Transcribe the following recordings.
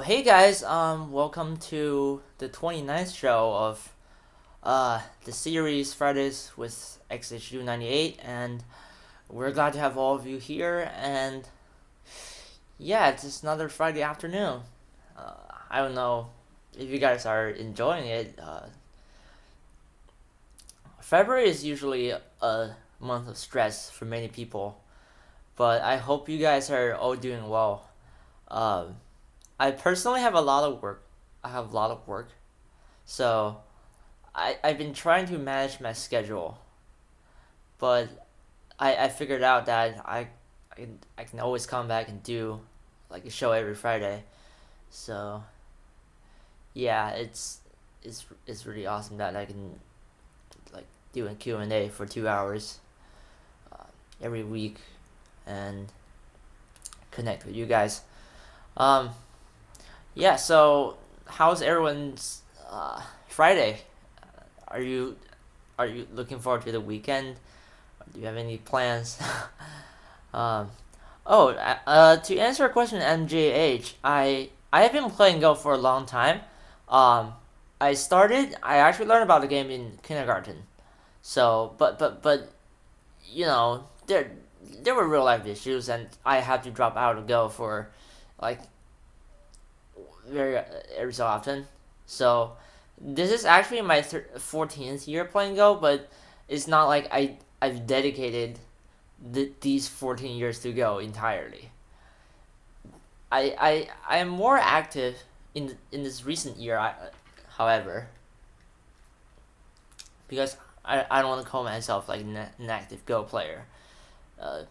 Hey guys, welcome to the 29th show of the series Fridays with xhu98, and we're glad to have all of you here. And yeah, it's just another Friday afternoon. I don't know if you guys are enjoying it. February is usually a month of stress for many people, but I hope you guys are all doing well. Um, I personally have a lot of work. I have a lot of work, so I've been trying to manage my schedule, but I figured out that I can always come back and do like a show every Friday. So yeah, it's really awesome that I can like do a Q&A for 2 hours uh, every week and connect with you guys. Um, yeah, so how's everyone's Friday? Are you are you looking forward to the weekend? Do you have any plans? um, to answer a question, MJH, I have been playing Go for a long time. Um, I actually learned about the game in kindergarten. So, but you know, there were real life issues, and I had to drop out of Go for like very every so often. So, this is actually my 14th year playing Go, but it's not like I've dedicated these 14 years to Go entirely. I am more active in this recent year, however, because I don't want to call myself like an active Go player.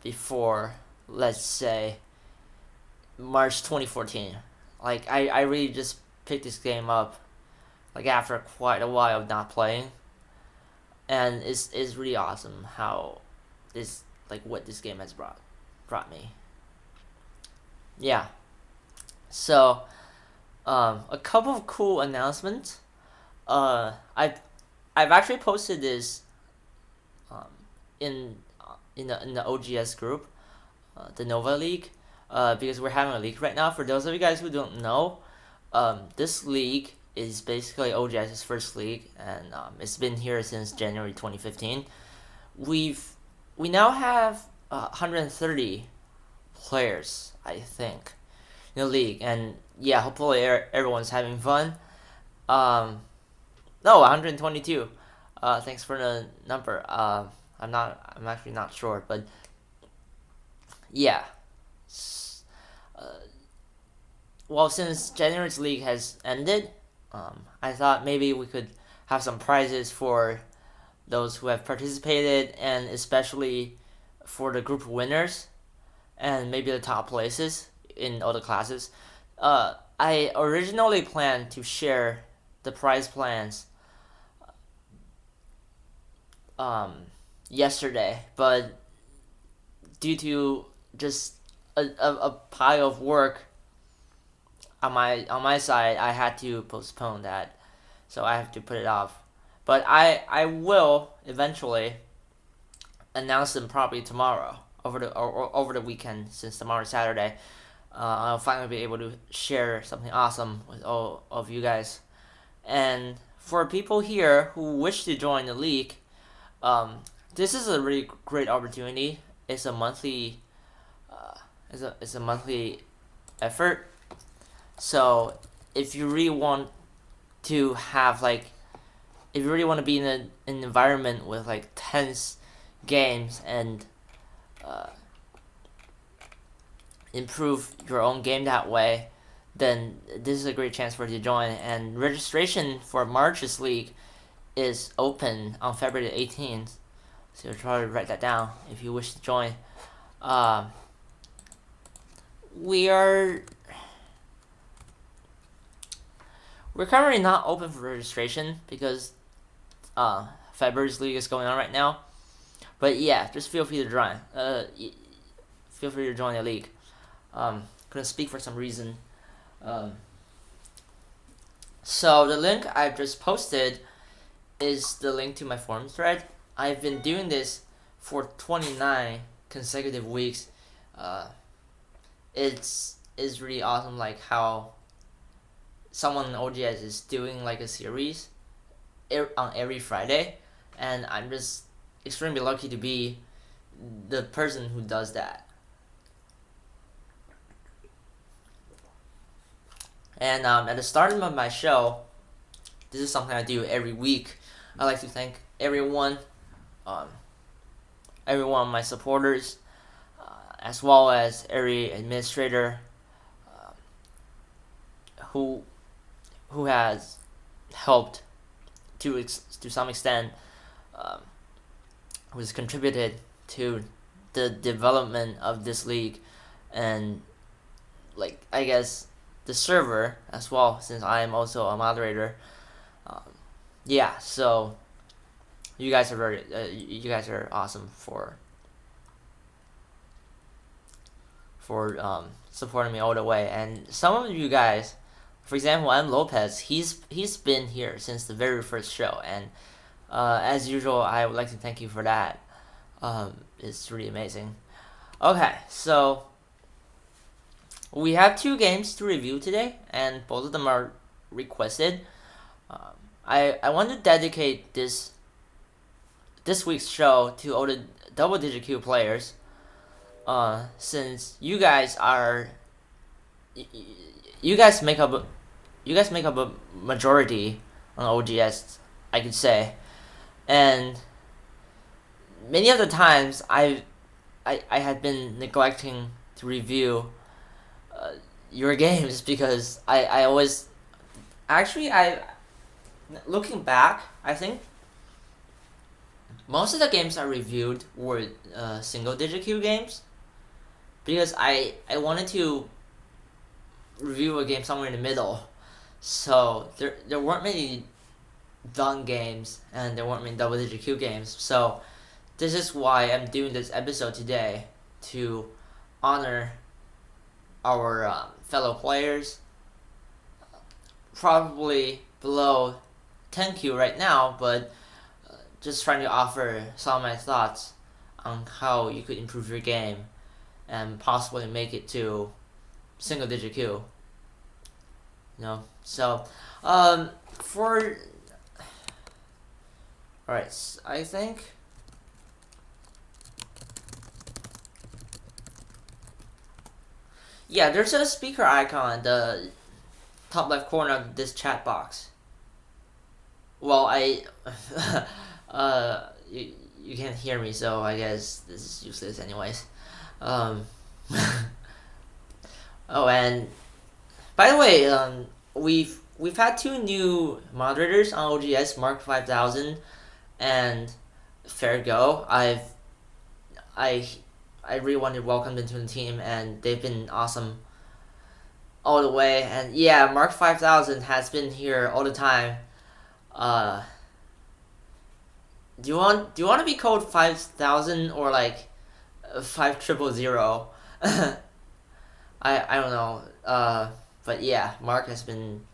Before, let's say, March 2014, like I really just picked this game up like after quite a while of not playing, and it's really awesome how this like what this game has brought me. Yeah. So a couple of cool announcements. Uh, I've I've actually posted this um, in in the OGS group, the Nova League, because we're having a league right now. For those of you guys who don't know, this league is basically OGS's first league, and it's been here since January 2015. We've we now have 130 players, I think, in the league, and yeah, hopefully everyone's having fun. Um, no, 122. Thanks for the number. I'm actually not sure, but yeah. Uh, well, since January's league has ended, I thought maybe we could have some prizes for those who have participated, and especially for the group winners, and maybe the top places in all the classes. I originally planned to share the prize plans um, yesterday, but due to just a pile of work on my side, I had to postpone that, so I have to put it off. But I will eventually announce them probably tomorrow over the weekend, since tomorrow's Saturday. I'll finally be able to share something awesome with all of you guys. And for people here who wish to join the league, um, this is a really great opportunity. It's a monthly, it's a monthly effort. So if you really want to have like, if you really want to be in an environment with like tense games and uh, improve your own game that way, then this is a great chance for you to join. And registration for March's league is open on February 18th. So try to write that down if you wish to join. Um, we are we're currently not open for registration because February's league is going on right now. But yeah, just feel free to join. Feel free to join the league. Gonna speak for some reason. Um, so the link I've just posted is the link to my forum thread. I've been doing this for 29 consecutive weeks. Uh, it's really awesome, like how someone in OGS is doing like a series on every Friday, and I'm just extremely lucky to be the person who does that. And at the start of my show, this is something I do every week. I like to thank everyone, every one of my supporters, as well as every administrator who has helped to some extent, who has contributed to the development of this league, and like I guess the server as well, since I am also a moderator. Yeah, so you guys are you guys are awesome for supporting me all the way. And some of you guys, for example, M. Lopez, he's been here since the very first show, and as usual, I would like to thank you for that. It's really amazing. Okay, so we have 2 games to review today, and both of them are requested. I want to dedicate this week's show to all the double digit Q players, since you guys make up a majority on OGS, I could say, and many of the times I had been neglecting to review your games because I always actually looking back, I think most of the games I reviewed were single digit Q games, because I wanted to review a game somewhere in the middle. So there weren't many done games, and there weren't many double digit Q games. So this is why I'm doing this episode today, to honor our fellow players, probably below 10Q right now, but just trying to offer some of my thoughts on how you could improve your game and possibly make it to single digit Q. So for alright, I think yeah, there's a speaker icon at the top left corner of this chat box. Well, you can't hear me, so I guess this is useless anyways. Oh, and by the way, we've had 2 new moderators on OGS, Mark 5000 and Fair Go. I really wanted to welcome them to the team, and they've been awesome all the way. And yeah, Mark 5000 has been here all the time. Do you want to be called 5000 or like 5000? I don't know. But yeah, Mark has been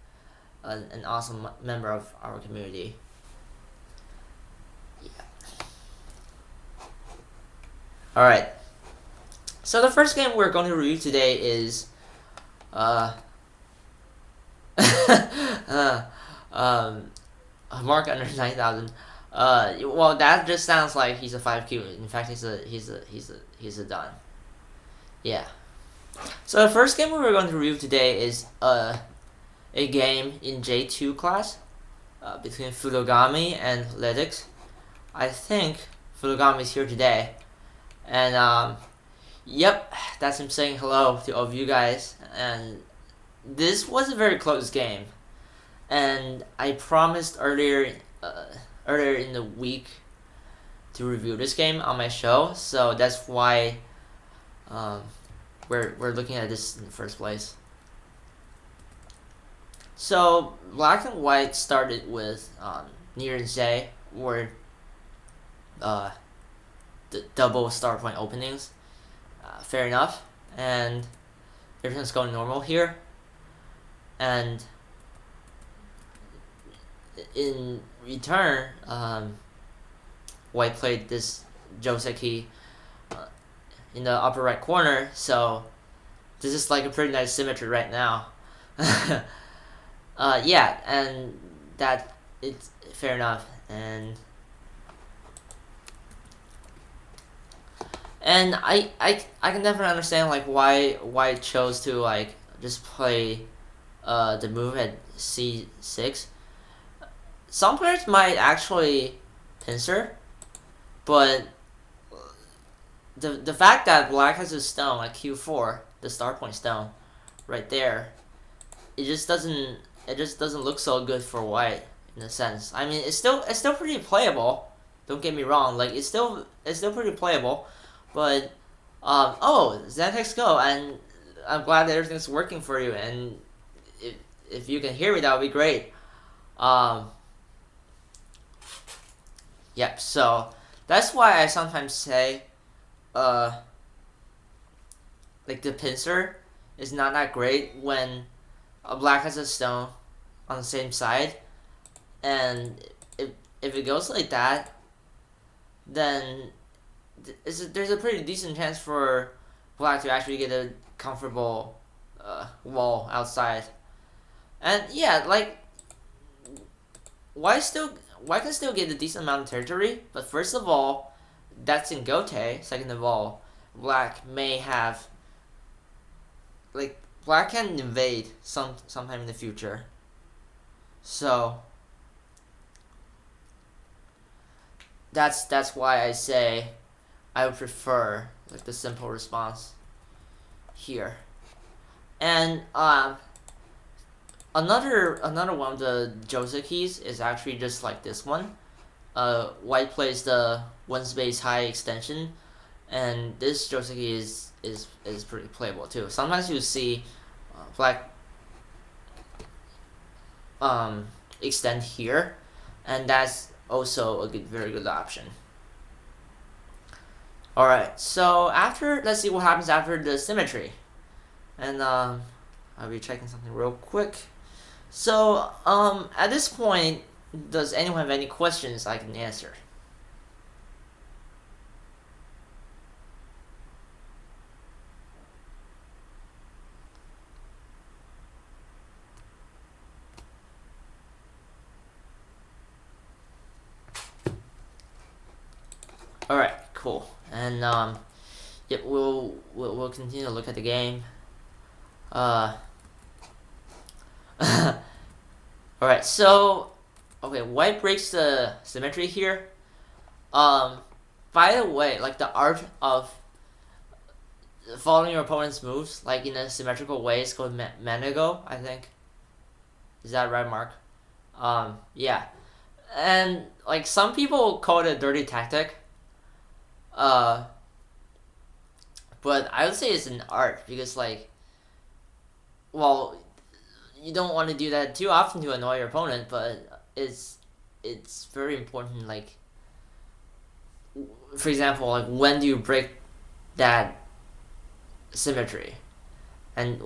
an awesome member of our community. Yeah. All right. So the first game we're going to review today is Mark under 9000. Well, that just sounds like he's a 5Q. In fact, he's a done. Yeah. So the first game we were going to review today is a game in J2 class between Fudogami and Lytics. I think Fudogami is here today, and yep, that's him saying hello to all of you guys. And this was a very close game, and I promised earlier in the week to review this game on my show, so that's why we're looking at this in the first place. So Black and White started with Nier and Zay, were the double star point openings. Fair enough, and everything's going normal here. And in return, White played this Joseki in the upper right corner, so this is like a pretty nice symmetry right now. Yeah, and that it's fair enough, and I can definitely understand like why it chose to like just play the move at c6. Some players might actually pincer, but the fact that black has a stone like q4, the start point stone, right there, it just doesn't look so good for white in a sense. I mean, it's still pretty playable. Don't get me wrong, like it's still pretty playable, but oh, Xantex Go, and I'm glad that everything's working for you, and if if you can hear me, that would be great. Um, yep. So that's why I sometimes say, uh, like the pincer is not that great when a black has a stone on the same side, and if it goes like that, then there's a pretty decent chance for black to actually get a comfortable wall outside. And yeah, like white still white can still get a decent amount of territory, but first of all, that's in Gote. Second of all, black may have like black can invade sometime in the future. So that's why I say I would prefer like the simple response here. And another one of the Josa keys is actually just like this one. White plays the one space high extension, and this Josa key is pretty playable too. Sometimes you see black extend here, and that's also a very good option. All right, so let's see what happens after the symmetry, and I'll be checking something real quick. So at this point, does anyone have any questions I can answer? All right, cool. And yeah, we'll continue to look at the game. All right, so okay, white breaks the symmetry here. By the way, like the art of following your opponent's moves, like in a symmetrical way, is called Manago, I think. Is that right, Mark? Yeah, and like some people call it a dirty tactic. Uh, but I would say it's an art because like, well, you don't want to do that too often to annoy your opponent, but it's very important. Like, for example, like when do you break that symmetry, and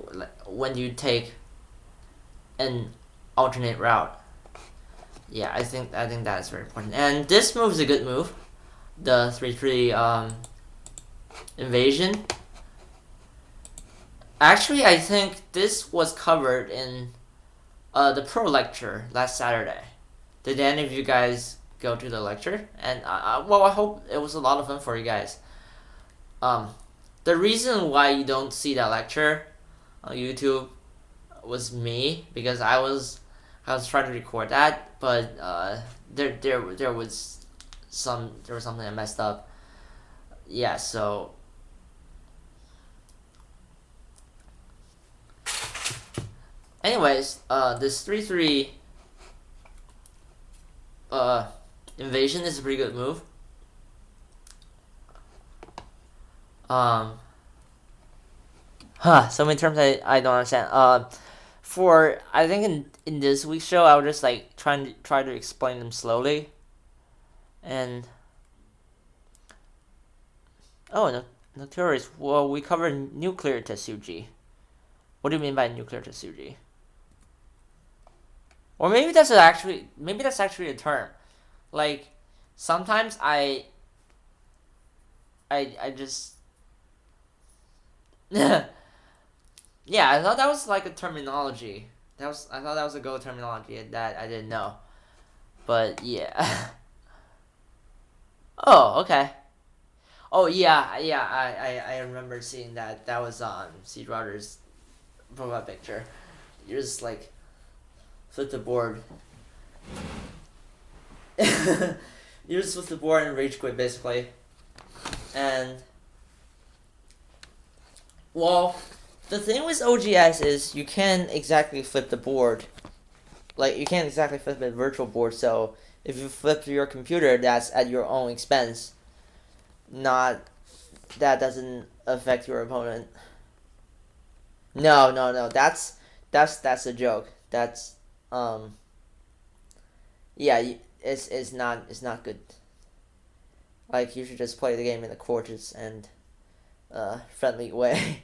when do you take an alternate route? Yeah, I think that's very important. And this move is a good move, the 3-3 invasion. Actually, I think this was covered in the pro lecture last Saturday. Did any of you guys go to the lecture? And well, I hope it was a lot of fun for you guys. The reason why you don't see that lecture on YouTube was me, because I was trying to record that, but there was something I messed up. Yeah, so anyways, this 3-3 invasion is a pretty good move. So many terms I don't understand. For I think in this week's show, I was just like try to explain them slowly. And oh, no, notorious. Well, we covered nuclear Tetsuji. What do you mean by nuclear Tetsuji? Or maybe that's actually a term. Like sometimes I just yeah, I thought that was like a terminology. I thought that was a Go terminology that I didn't know. But yeah. Oh, okay. Oh yeah, yeah. I remember seeing that. That was on Seed Router's profile picture. You just like flip the board. You just flip the board and rage quit basically. And well, the thing with OGS is you can't exactly flip the board. Like you can't exactly flip a virtual board. So if you flip your computer, that's at your own expense. Not that doesn't affect your opponent. No, no, no. That's a joke. That's yeah. It's not good. Like you should just play the game in a courteous and friendly way.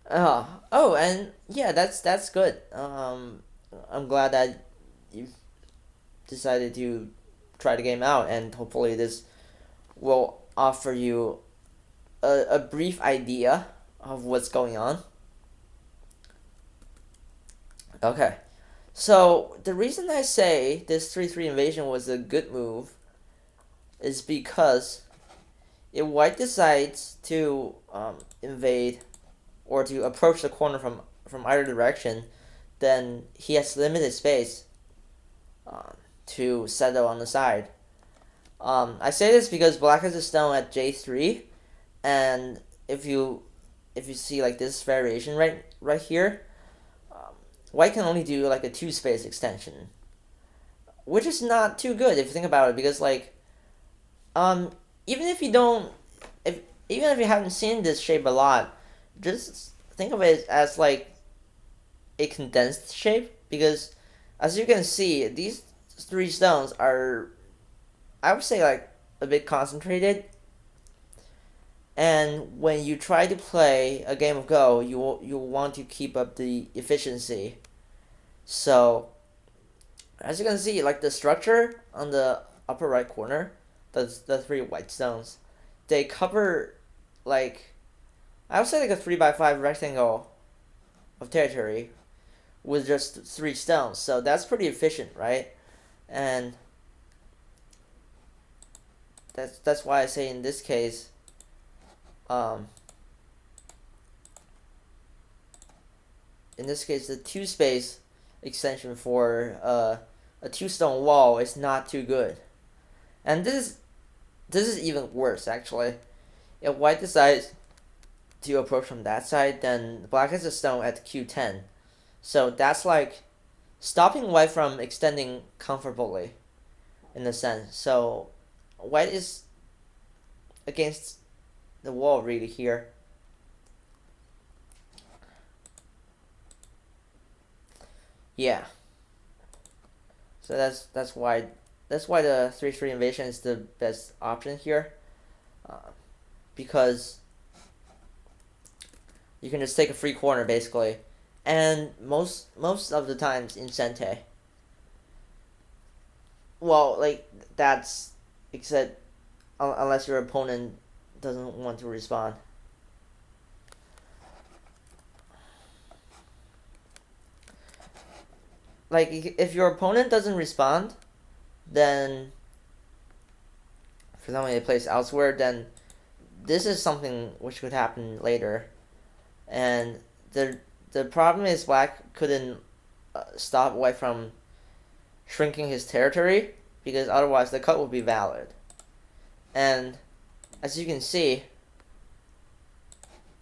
Oh, and yeah, that's good. I'm glad that you decided to try the game out, and hopefully this will offer you a brief idea of what's going on. Okay, so the reason I say this 3-3 invasion was a good move is because if White decides to invade or to approach the corner from either direction, then he has limited space to settle on the side. I say this because Black has a stone at J3, and if you see like this variation right here, White can only do like a 2-space extension, which is not too good if you think about it, because like even if you don't if even if you haven't seen this shape a lot, just think of it as like a condensed shape, because as you can see, these 3 stones are, I would say, like a bit concentrated, and when you try to play a game of Go, you want to keep up the efficiency. So as you can see, like the structure on the upper right corner, the 3 white stones, they cover like, I would say like a 3x5 rectangle of territory with just 3 stones. So that's pretty efficient, right? And that's why I say in this case, the 2-space extension for a 2-stone wall is not too good. And this is even worse actually. If White decides to approach from that side, then Black has a stone at Q10. So that's like stopping White from extending comfortably, in a sense. So White is against the wall really here. Yeah. So that's why the 3-3 invasion is the best option here, because you can just take a free corner basically, and most of the times in Sente. Well, like that's except unless your opponent doesn't want to respond. Like if your opponent doesn't respond, then for example they place elsewhere, then this is something which could happen later, and the problem is Black couldn't stop White from shrinking his territory, because otherwise the cut would be valid. And as you can see,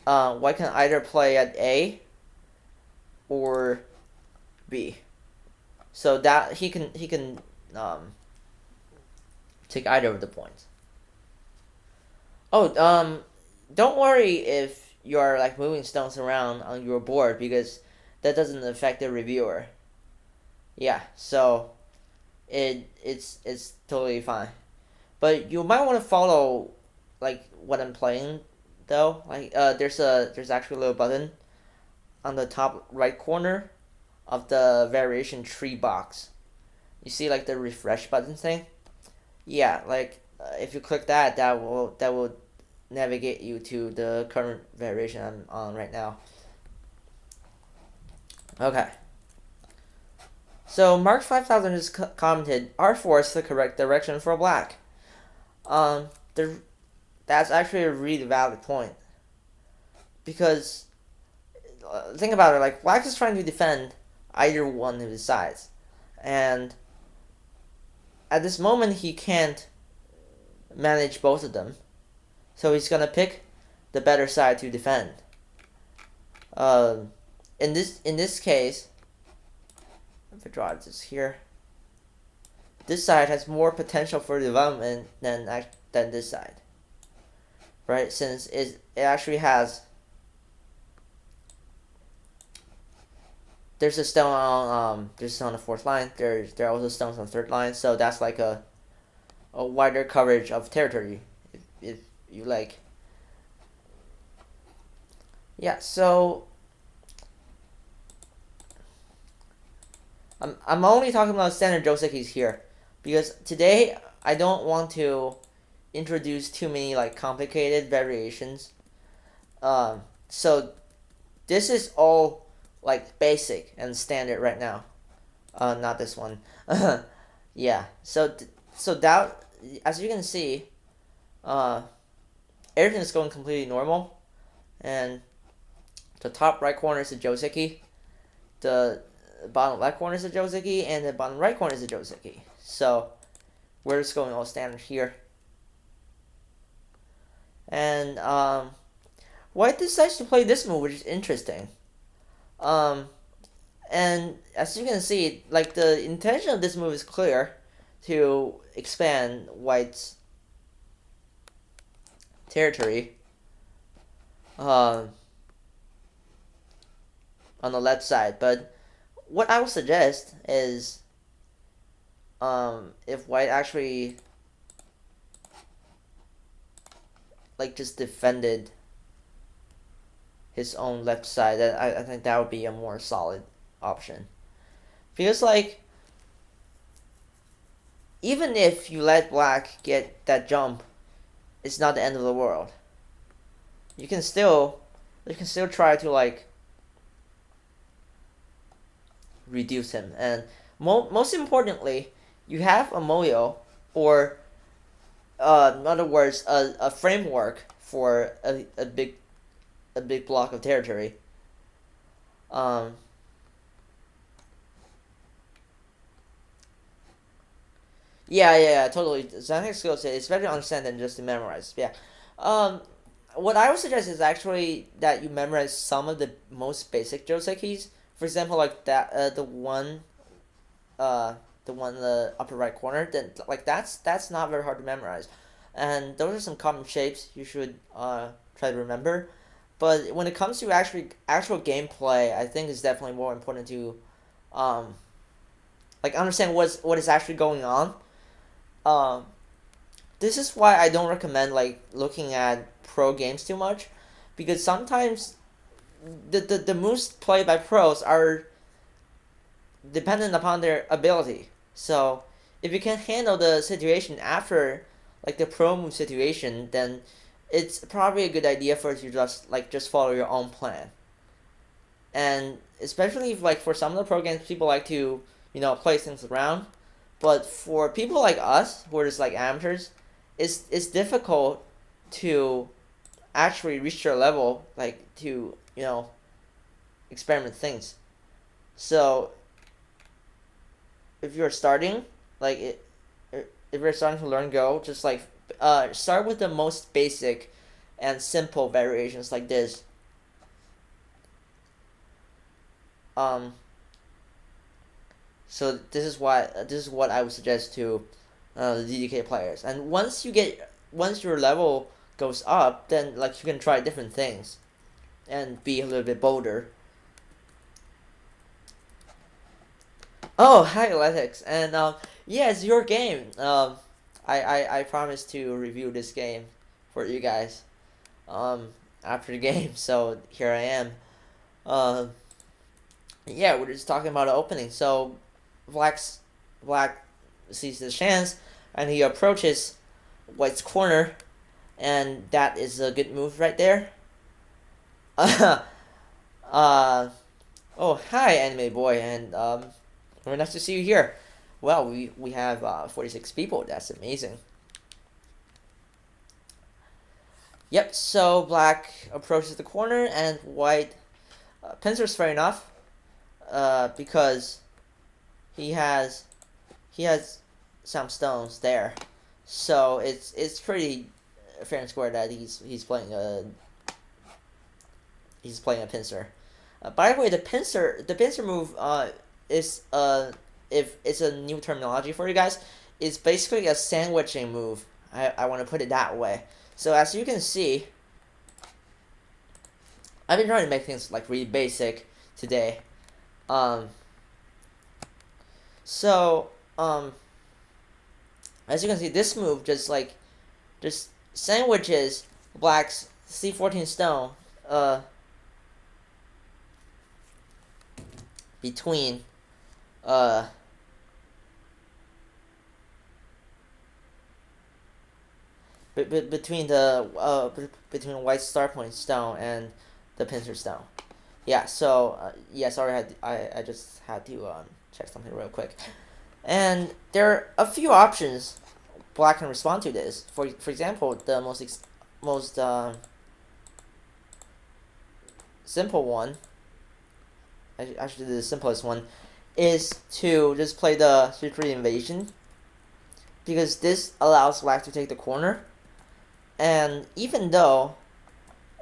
White can either play at A or B, so that he can take either of the points. Oh, don't worry if you're like moving stones around on your board, because that doesn't affect the reviewer. Yeah, so it's totally fine. But you might want to follow like what I'm playing though. Like there's actually a little button on the top right corner of the variation tree box. You see like the refresh button thing? Yeah, like if you click that, that will navigate you to the current variation I'm on right now. Okay, So Mark 5000 just commented, R4 is the correct direction for black. Um, there, that's actually a really valid point. Because, think about it, like, black is trying to defend either one of his sides. And at this moment, he can't manage both of them. So he's going to pick the better side to defend. In this case, if I draw this here, this side has more potential for development than this side, right? Since it actually has, there's a stone on the fourth line. There are also stones on the third line, so that's like a wider coverage of territory, if you like. Yeah, so I'm only talking about standard josekis here, because today I don't want to introduce too many like complicated variations. So this is all like basic and standard right now. Not this one. Yeah. So that, as you can see, everything is going completely normal, and the top right corner is a joseki. The bottom left corner is a joseki, and the bottom right corner is a joseki. So we're just going all standard here. And White decides to play this move, which is interesting. And as you can see, like, the intention of this move is clear, to expand White's territory. On the left side, but what I would suggest is, if White actually like just defended his own left side, that I think that would be a more solid option. Because, like, even if you let black get that jump, it's not the end of the world. You can still try to, like, reduce him. And most importantly, you have a moyo, or in other words, a framework for a big block of territory. Yeah, totally. Xanax skills it's better to understand than just to memorize. Yeah. What I would suggest is actually that you memorize some of the most basic josekis. For example, like that, the one in the upper right corner. Then, like, that's not very hard to memorize, and those are some common shapes you should try to remember. But when it comes to actual gameplay, I think it's definitely more important to like, understand what is actually going on. This is why I don't recommend, like, looking at pro games too much, because sometimes the moves played by pros are dependent upon their ability. So if you can handle the situation after, like, the pro move situation, then it's probably a good idea for you to just follow your own plan. And especially if, like, for some of the pro games, people like to, play things around. But for people like us, who are just, like, amateurs, it's difficult to actually reach your level, like, to, experiment things. So if you're starting, like, if you're starting to learn Go, just, like, start with the most basic and simple variations like this. So this is what I would suggest to the DDK players. And once your level goes up, then, like, you can try different things and be a little bit bolder. Oh, hi, Athletics, and yeah, it's your game. I promised to review this game for you guys after the game, so here I am. Yeah, we're just talking about the opening. So Black sees the chance, and he approaches White's corner, and that is a good move right there. Oh, hi, anime boy, and Very nice to see you here. Well, we have 46 people. That's amazing. Yep, so black approaches the corner and white pincers fair enough, because he has some stones there, so it's pretty fair and square that he's playing a pincer. By the way, the pincer move is if it's a new terminology for you guys, it's basically a sandwiching move. I want to put it that way. So as you can see, I've been trying to make things like really basic today. So as you can see, this move just sandwiches black's c14 stone between between white star point stone and the pincer stone. Yeah. So yeah. Sorry, I just had to check something real quick. And there are a few options black can respond to this. For example, the most simple one, actually the simplest one, is to just play the secret invasion, because this allows black to take the corner. And even though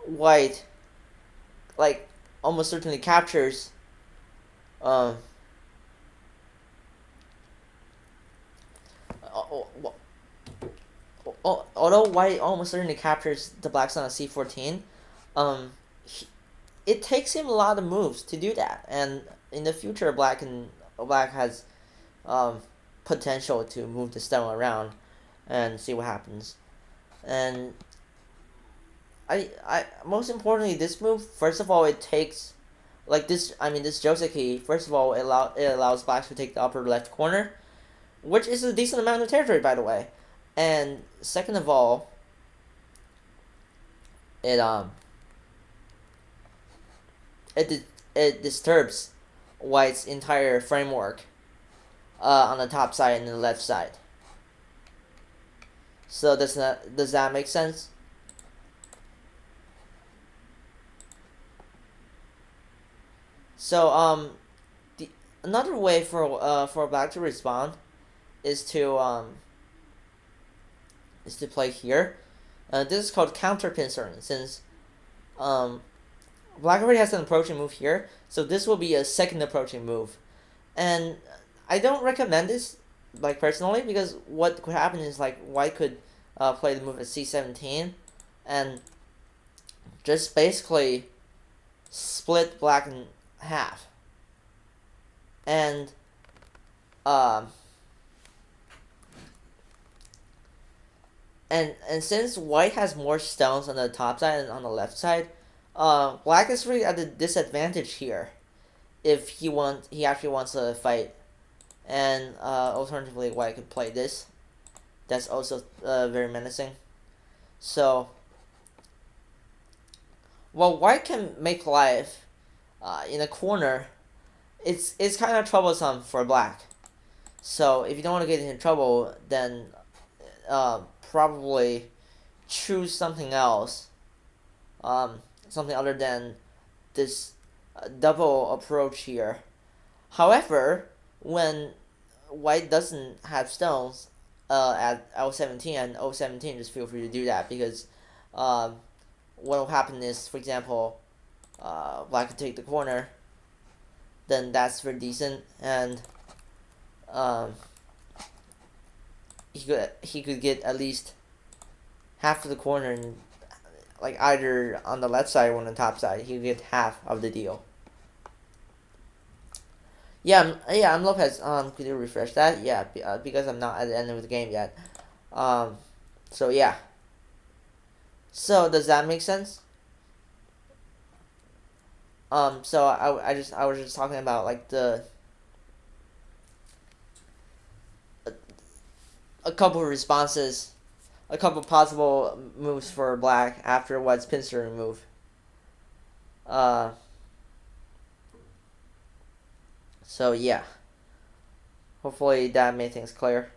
white almost certainly captures although white almost certainly captures the black stone on c14, it takes him a lot of moves to do that, and in the future black has potential to move the stone around and see what happens. And I most importantly, this move, first of all, it takes this Joseki, first of all, it allows black to take the upper left corner, which is a decent amount of territory, by the way. And second of all, it disturbs white's entire framework on the top side and the left side. So does that make sense? So another way for black to respond is to play here. This is called counter pincering, since black already has an approaching move here, so this will be a second approaching move. And I don't recommend this, personally, because what could happen is white could play the move at c17 and just basically split black in half. And and since white has more stones on the top side and on the left side, black is really at a disadvantage here if he actually wants to fight. And alternatively, white could play this. That's also very menacing. So while white can make life in a corner, it's kind of troublesome for black. So if you don't want to get into trouble, then probably choose something else, something other than this double approach here. However, when white doesn't have stones at L17 and O17, just feel free to do that, because what will happen is, for example, black could take the corner, then that's very decent, and he could get at least half of the corner, and either on the left side or on the top side, he could get half of the deal. I'm Lopez. Could you refresh that? Yeah, because I'm not at the end of the game yet. So yeah. So does that make sense? So I was just talking about a couple of responses, a couple of possible moves for black after white's pincer move. So yeah. hopefully that made things clear.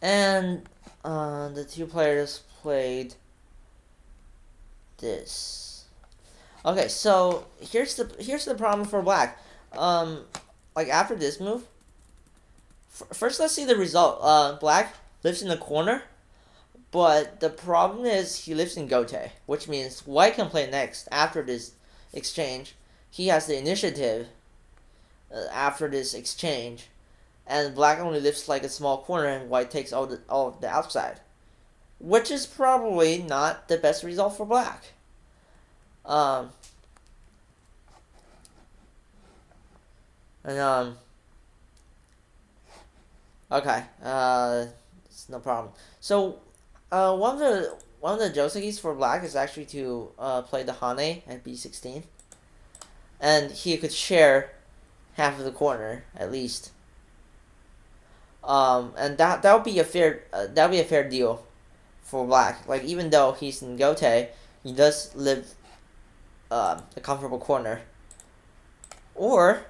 And the two players played this. Okay, so here's the problem for black. Like after this move, first let's see the result. Black lives in the corner, but the problem is he lives in gote, which means white can play next after this exchange. He has the initiative after this exchange, and black only lives like a small corner, and white takes all of the outside, which is probably not the best result for black. Okay, it's no problem. So, one of the joseis for black is actually to play the hane at b16, and he could share half of the corner at least. And that would be a fair deal for black. Like even though he's in gote, he does live a comfortable corner. Or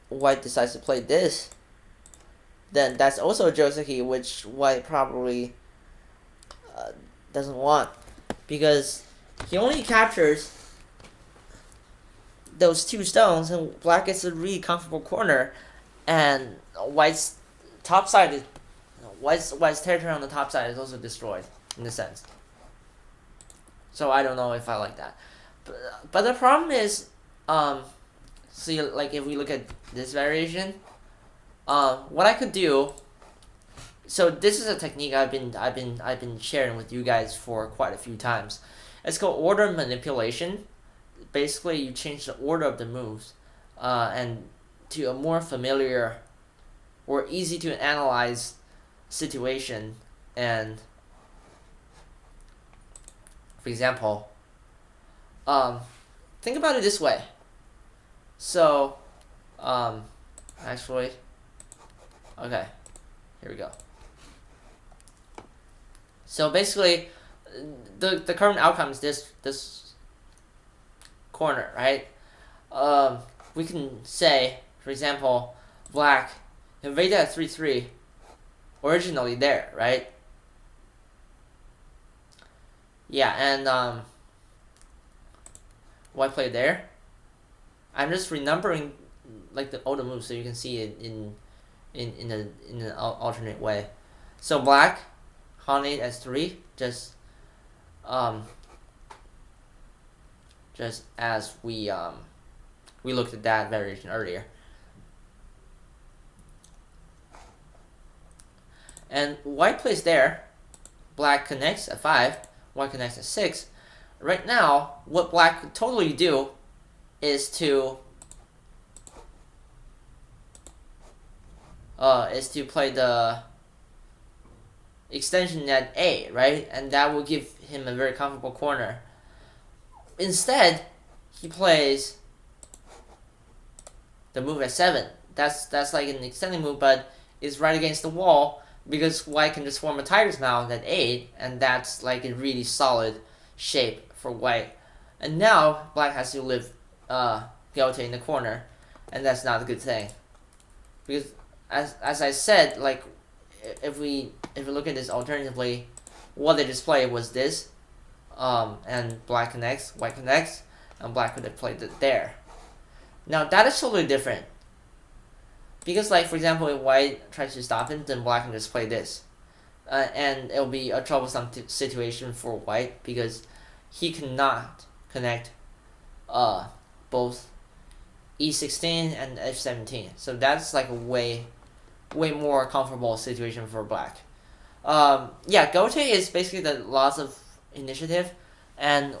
white decides to play this, then that's also a joseki, which white probably doesn't want, because he only captures those two stones, and black gets a really comfortable corner, and white's top side is white's territory on the top side is also destroyed in a sense. So I don't know if I like that, but the problem is, see, like if we look at this variation, what I could do. So this is a technique I've been sharing with you guys for quite a few times. It's called order manipulation. Basically, you change the order of the moves, and to a more familiar or easy to analyze situation. And for example, think about it this way. So, actually, okay, here we go. So basically, the current outcome is this corner, right? We can say, for example, black invaded at 3-3, originally there, right? Yeah, and white played there. I'm just renumbering like all the moves so you can see it in an alternate way. So black hane s3, just as we looked at that variation earlier. And white plays there, black connects at 5, white connects at 6. Right now, what black could totally do is to play the extension at A, right? And that will give him a very comfortable corner. Instead, he plays the move at 7. That's like an extending move, but it's right against the wall, because white can just form a tiger's mouth at 8, and that's like a really solid shape for white. And now black has to live gote in the corner, and that's not a good thing, because as I said, like if we look at this alternatively, what they just played was this, and black connects, white connects, and black could have played it there. Now that is totally different, because like for example, if white tries to stop it, then black can just play this, and it'll be a troublesome situation for white, because he cannot connect both e16 and f17. So that's like a way more comfortable situation for black. Yeah, gote is basically the loss of initiative, and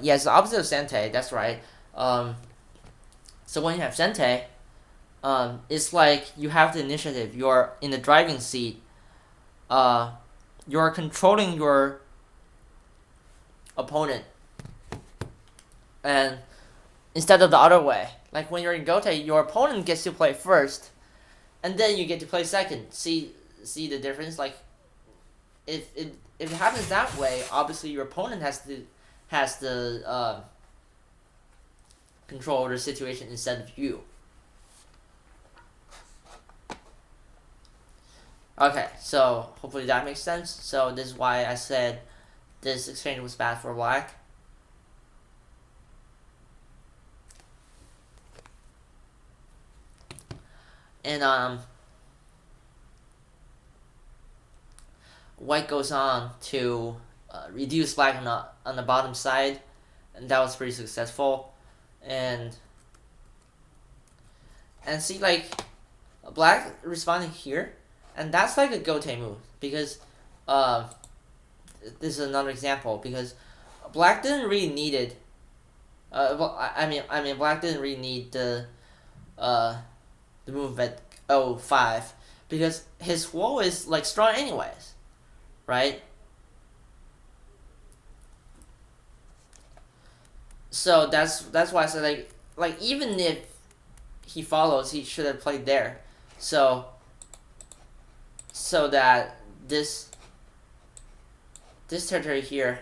yeah, it's the opposite of sente. That's right. So when you have sente, it's like you have the initiative. You're in the driving seat. You're controlling your opponent, and instead of the other way, like when you're in gote, your opponent gets to play first, and then you get to play second. See the difference? Like if it happens that way, obviously your opponent has the control the situation instead of you. Okay, so hopefully that makes sense. So this is why I said this exchange was bad for black. And white goes on to reduce black on the bottom side, and that was pretty successful. And see, like, black responding here, and that's like a gote move, because this is another example, because black didn't really need it. Well, I mean, black didn't really need the move at 05, because his wall is like strong anyways, right? So that's why I said, like even if he follows, he should have played there, so that this territory here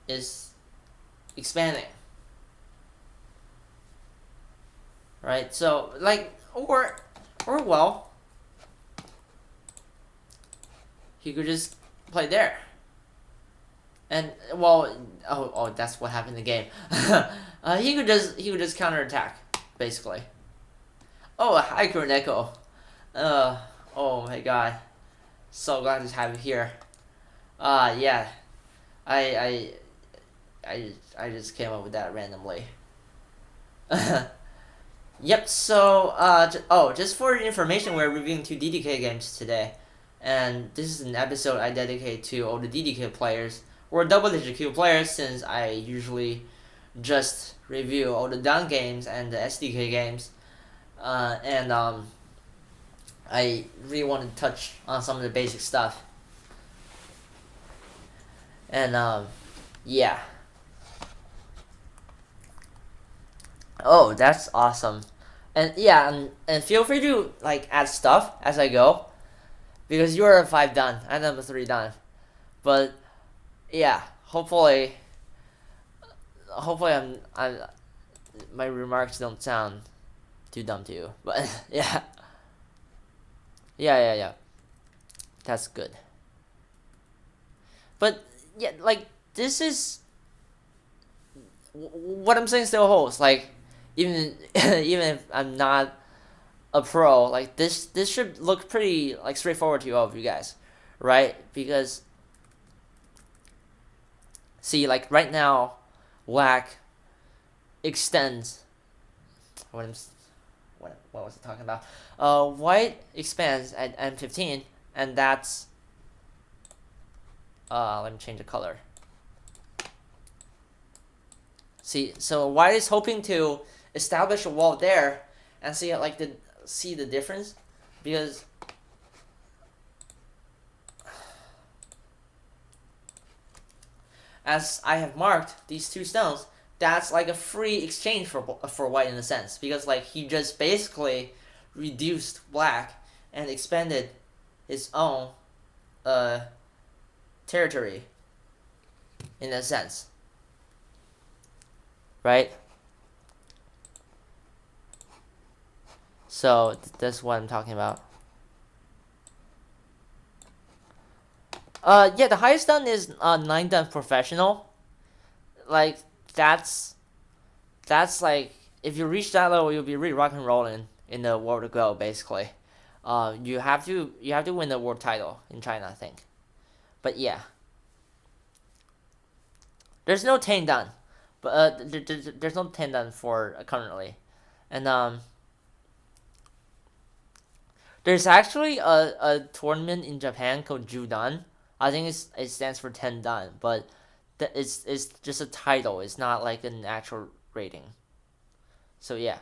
is expanding, right? So, like, or well, he could just play there, and well, oh, that's what happened in the game. He could just counterattack, basically. Oh, hi, Echo. Oh my god, so glad to have you here. Yeah, I just came up with that randomly. Yep. So just for your information, we're reviewing 2 DDK games today, and this is an episode I dedicate to all the DDK players or double-digit Q players, since I usually just review all the down games and the SDK games. And I really want to touch on some of the basic stuff. And yeah. Oh, that's awesome. And yeah, and feel free to like add stuff as I go, because you're a 5 done, and I'm a 3 done. But yeah, hopefully I'm my remarks don't sound too dumb to you. But yeah. Yeah. That's good. But yeah, like, this is what I'm saying still holds. Like, even if I'm not a pro, like, this should look pretty like straightforward to all of you guys, right? Because see, like, right now, black extends. What was I talking about? White expands at M15, and that's let me change the color. See, so white is hoping to establish a wall there, and see the difference, because as I have marked these 2 stones, that's like a free exchange for white in a sense, because like he just basically reduced black and expanded his own territory in a sense, right? So that's what I'm talking about. Yeah, the highest done is 9 done professional. Like, that's like, if you reach that level, you'll be really rock and rolling in the world to go, basically. You have to win the world title in China, I think. But yeah, there's no 10 done, but there's no 10 done for currently, and there's actually a tournament in Japan called Judan. I think it stands for 10 done, but it's just a title. It's not like an actual rating. So yeah.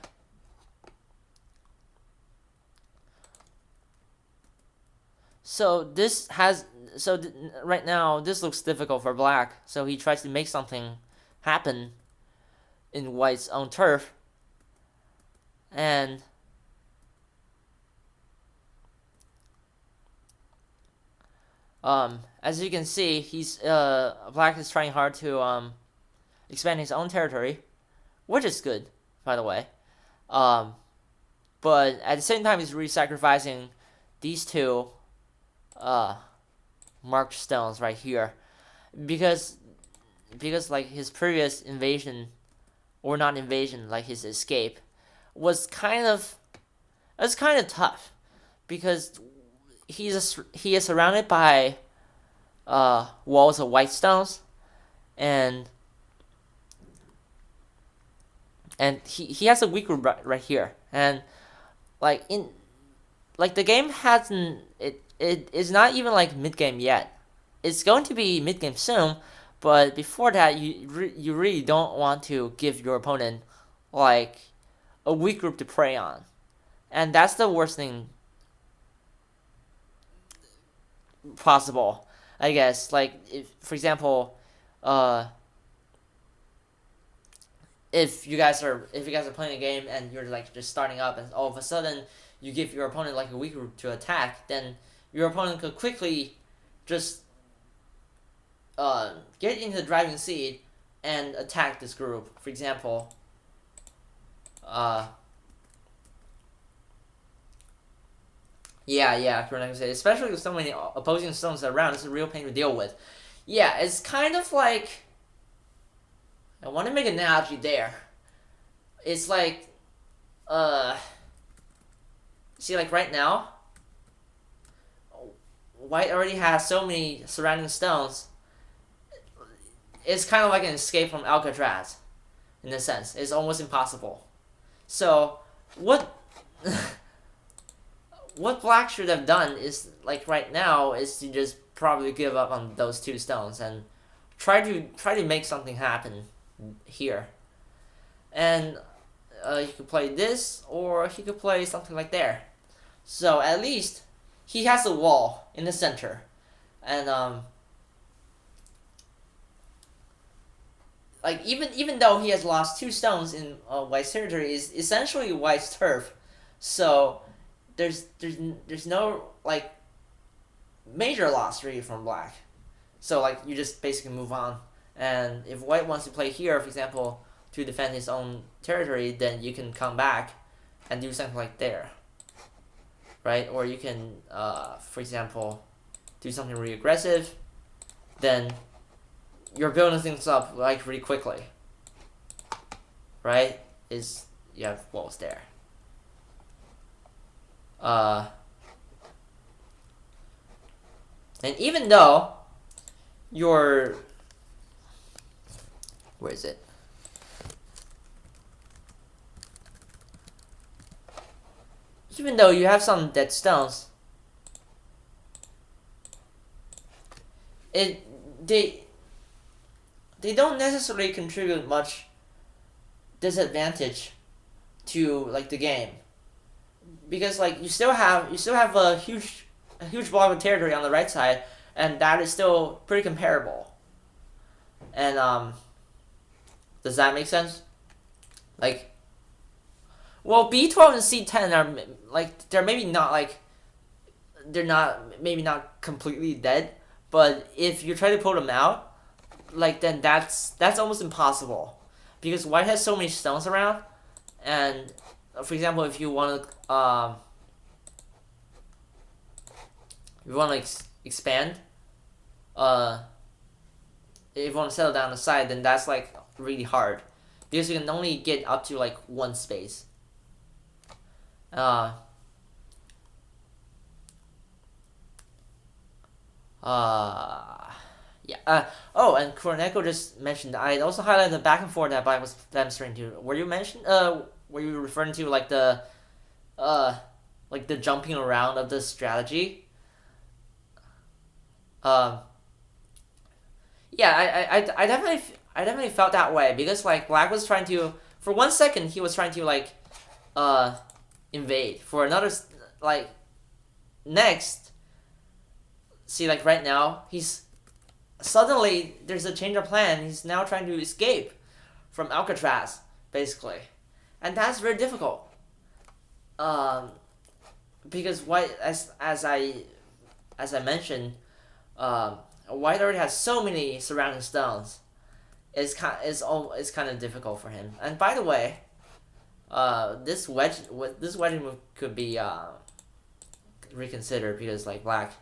So right now this looks difficult for black. So he tries to make something happen in white's own turf, and As you can see, he's Black is trying hard to expand his own territory, which is good, by the way. But at the same time, he's really sacrificing these two marked stones right here, because like his previous invasion, or not invasion, like his escape, was kind of tough, because he is surrounded by walls of white stones, and he has a weak group right here, and like the game hasn't it is not even like mid game yet. It's going to be mid game soon, but before that, you really don't want to give your opponent like a weak group to prey on, and that's the worst thing possible, I guess. Like, if, for example, if you guys are playing a game and you're like just starting up, and all of a sudden you give your opponent like a weak group to attack, then your opponent could quickly just get into the driving seat and attack this group. For example, yeah, correct. Especially with so many opposing stones around, it's a real pain to deal with. Yeah, it's kind of like, I want to make an analogy there. It's like, see, like right now, White already has so many surrounding stones. It's kind of like an escape from Alcatraz, in a sense. It's almost impossible. So, what what Black should have done is, like right now, is to just probably give up on those two stones and try to make something happen here. And he could play this, or he could play something like there. So at least he has a wall in the center, and like even though he has lost two stones in White's territory, is essentially White's turf. So there's no like major loss really from Black. So like you just basically move on. And if White wants to play here, for example, to defend his own territory, then you can come back and do something like there, right? Or you can, for example, do something really aggressive. Then you're building things up like really quickly, right? You have walls there. And even though you're, where is it? Even though you have some dead stones, they don't necessarily contribute much disadvantage to like the game, because like you still have a huge block of territory on the right side, and that is still pretty comparable. And does that make sense? Like, well, B12 and C10 are like, they're maybe not like, they're not maybe not completely dead, but if you try to pull them out, like then that's almost impossible, because White has so many stones around. And for example, if you want to expand, if you want to settle down the side, then that's like really hard, because you can only get up to like one space. Yeah. Oh, and Koroneko just mentioned, I also highlighted the back and forth that I was demonstrating to. Were you referring to like the jumping around of the strategy? Yeah, I definitely felt that way, because like Black was trying to, for 1 second he was trying to like invade. For another, like, next, see, like right now he's suddenly, there's a change of plan. He's now trying to escape from Alcatraz, basically, and that's very difficult. Because White, as I mentioned, White already has so many surrounding stones. It's kind of difficult for him. And by the way, this wedge move could be reconsidered because like black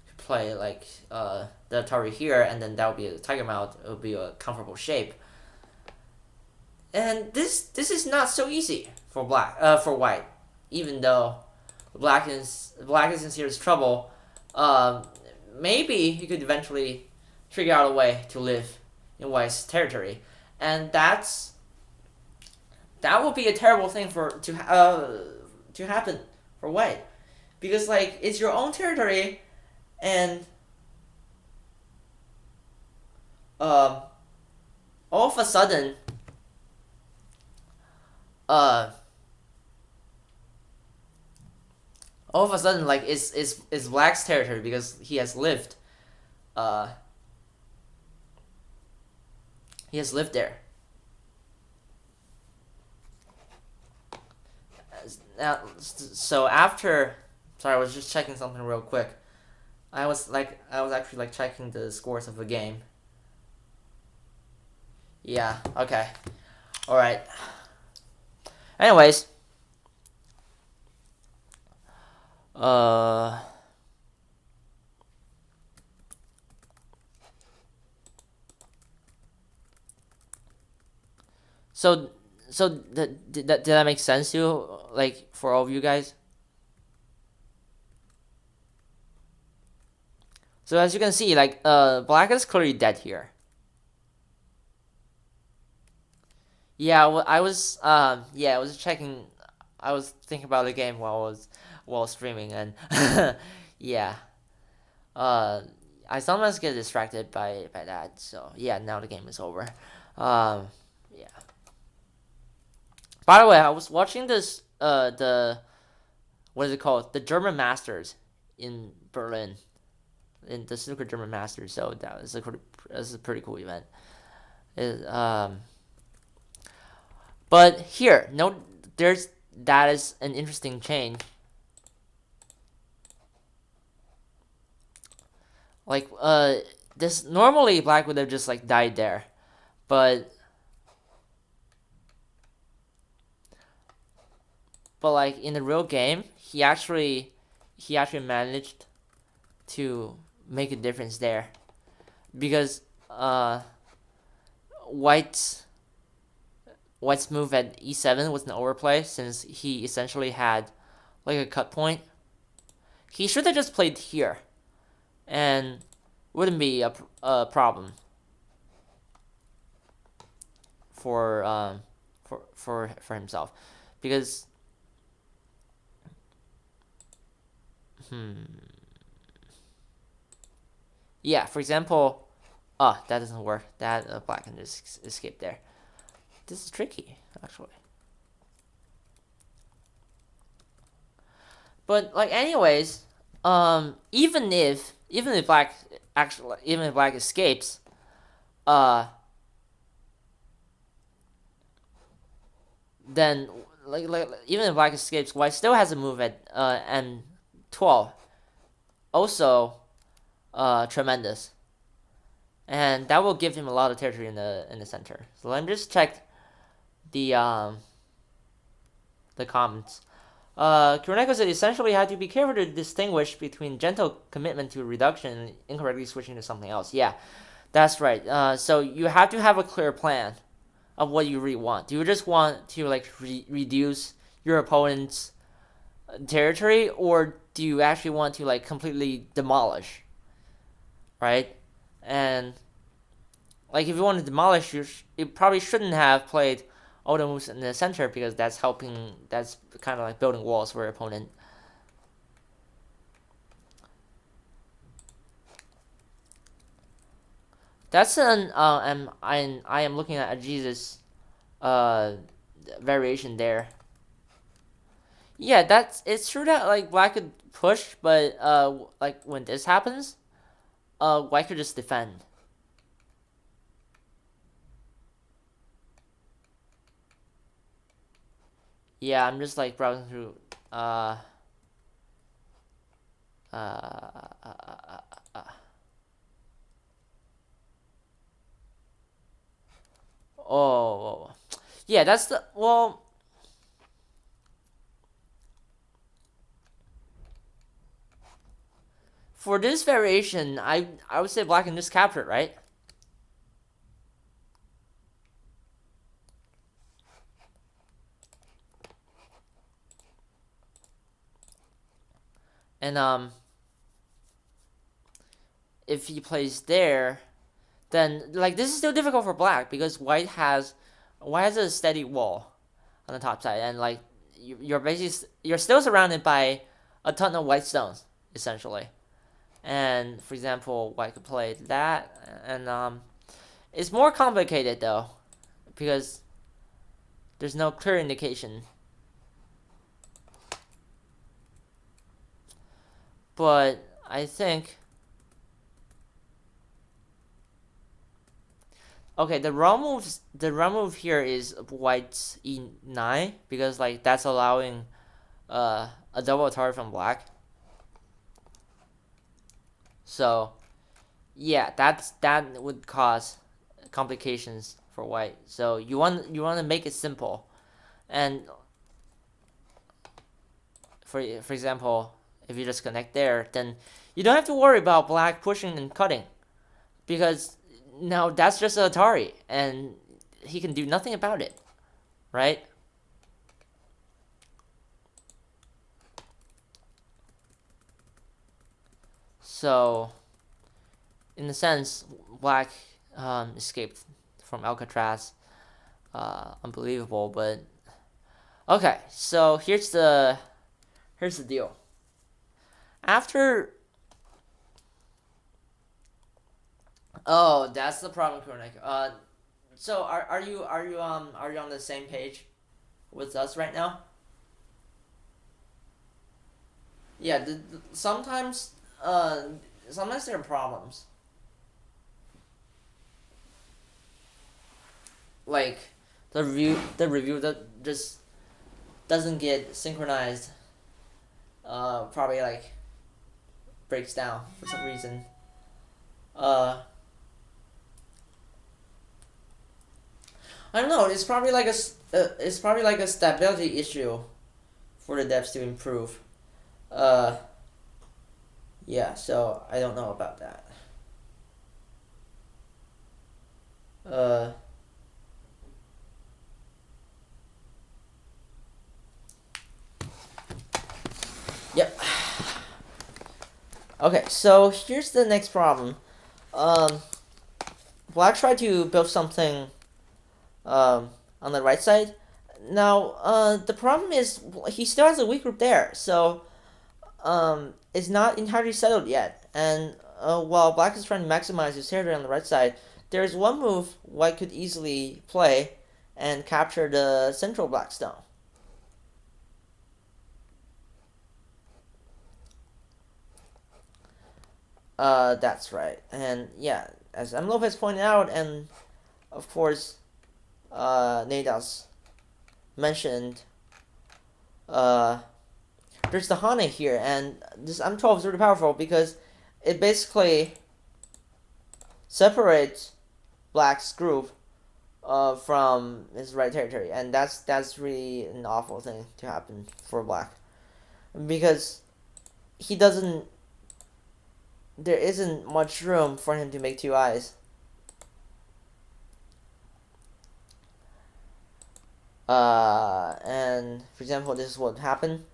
could play like the Atari here, and then that would be a tiger mount. It would be a comfortable shape. And this is not so easy for white, even though black is in serious trouble. Maybe he could eventually figure out a way to live in white's territory, and that would be a terrible thing to happen for white, because like it's your own territory, and um, all of a sudden uh like it's black's territory because uh he has lived there. Now, so after, sorry, I was just checking something real quick. I was actually like checking the scores of the game. Yeah, okay. All right. Anyways, uh so did that make sense to you, like for all of you guys? So as you can see, like black is clearly dead here. Yeah, well, I was checking. I was thinking about the game while streaming, and yeah, uh, I sometimes get distracted by that. So yeah, now the game is over. Yeah. By the way, I was watching this the what is it called? The German Masters in Berlin, in the snooker German Masters. So that's a pretty cool event. It, but here, no, that is an interesting change. Like this normally black would have just like died there, but like in the real game, he actually managed to make a difference there, because white's move at e7 was an overplay, since he essentially had like a cut point. He should have just played here, and wouldn't be a problem for himself, because yeah, for example, that doesn't work. That black can just escape there. This is tricky, actually. But like, anyways, even if black escapes, then like even if black escapes, white still has a move at n12, also tremendous, and that will give him a lot of territory in the center. So let me just check the comments. Kuroneko said essentially had to be careful to distinguish between gentle commitment to reduction and incorrectly switching to something else. Yeah, that's right. So you have to have a clear plan of what you really want. Do you just want to like reduce your opponent's territory, or do you actually want to like completely demolish? Right? And like if you want to demolish, you probably shouldn't have played all the moves in the center, because that's kind of like building walls for your opponent. That's I am looking at a Jesus variation there. Yeah, it's true that like black could push, but like when this happens, white could just defend. Yeah, I'm just like browsing through uh, uh, uh, uh, uh, Oh, yeah. That's the well. For this variation, I would say black can just capture it, right? And if he plays there, then like this is still difficult for black because white has a steady wall on the top side, and like you're basically you're still surrounded by a ton of white stones essentially. And for example, white could play that, and it's more complicated though because there's no clear indication. But I think okay, the wrong move here is white's e9 because like that's allowing a double target from black. So yeah, that would cause complications for white. So you want to make it simple, and for example, if you just connect there, then you don't have to worry about black pushing and cutting because now that's just Atari, and he can do nothing about it, right? So, in a sense, black escaped from Alcatraz. Unbelievable, but okay. So here's the deal. After oh, that's the problem, Kronik. So are you on the same page with us right now? Yeah. Sometimes sometimes there are problems. Like the review that just doesn't get synchronized. Probably like breaks down for some reason. Uh, I don't know. It's probably like a stability issue for the devs to improve. Uh, yeah. So I don't know about that. Uh, yep. Okay. So here's the next problem. Um, Black tried to build something on the right side. Now, the problem is he still has a weak group there, so it's not entirely settled yet. And while Black is trying to maximize his territory on the right side, there is one move White could easily play and capture the central Black stone. That's right. And yeah, as M. Lopez pointed out, and of course, Nadas mentioned, uh, there's the Hana here, and this M12 is really powerful because it basically separates Black's group from his right territory, and that's really an awful thing to happen for Black because he doesn't. There isn't much room for him to make two eyes. And for example, this is what happened.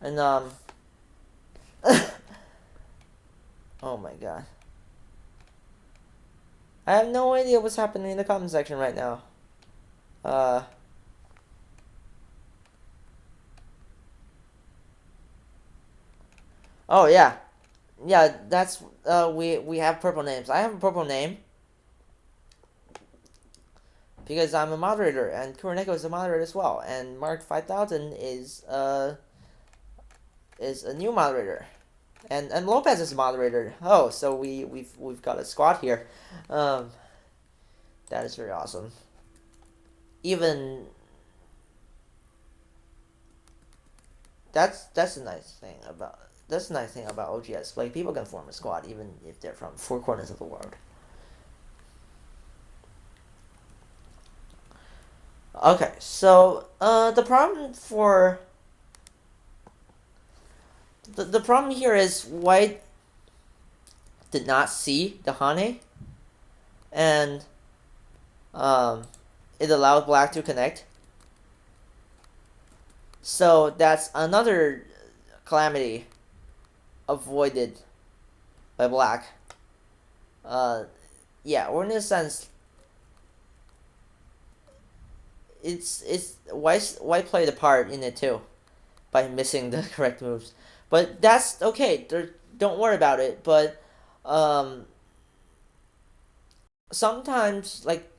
And oh my god, I have no idea what's happening in the comment section right now. Oh yeah, yeah. That's we have purple names. I have a purple name because I'm a moderator, and Kuroneko is a moderator as well, and Mark 5000 is a new moderator, and Lopez is a moderator. Oh, so we've got a squad here. That is very awesome. Even that's a nice thing about that's the nice thing about OGS. Like people can form a squad even if they're from four corners of the world. Okay, so the problem for the problem here is white did not see the Hane, and it allowed black to connect. So that's another calamity avoided by black. Yeah, or in a sense, it's white played a part in it too, by missing the correct moves. But that's okay. Don't worry about it. But sometimes, like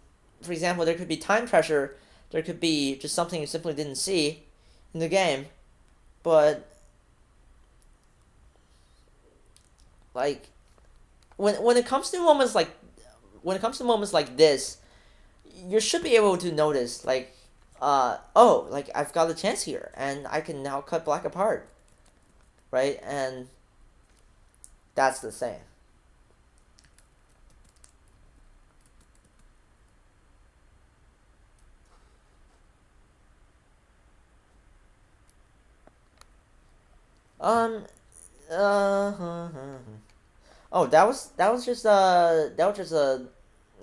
for example, there could be time pressure. There could be just something you simply didn't see in the game, but like when it comes to moments like this, you should be able to notice like oh, like I've got a chance here and I can now cut black apart, right? And that's the thing. Um oh, that was just a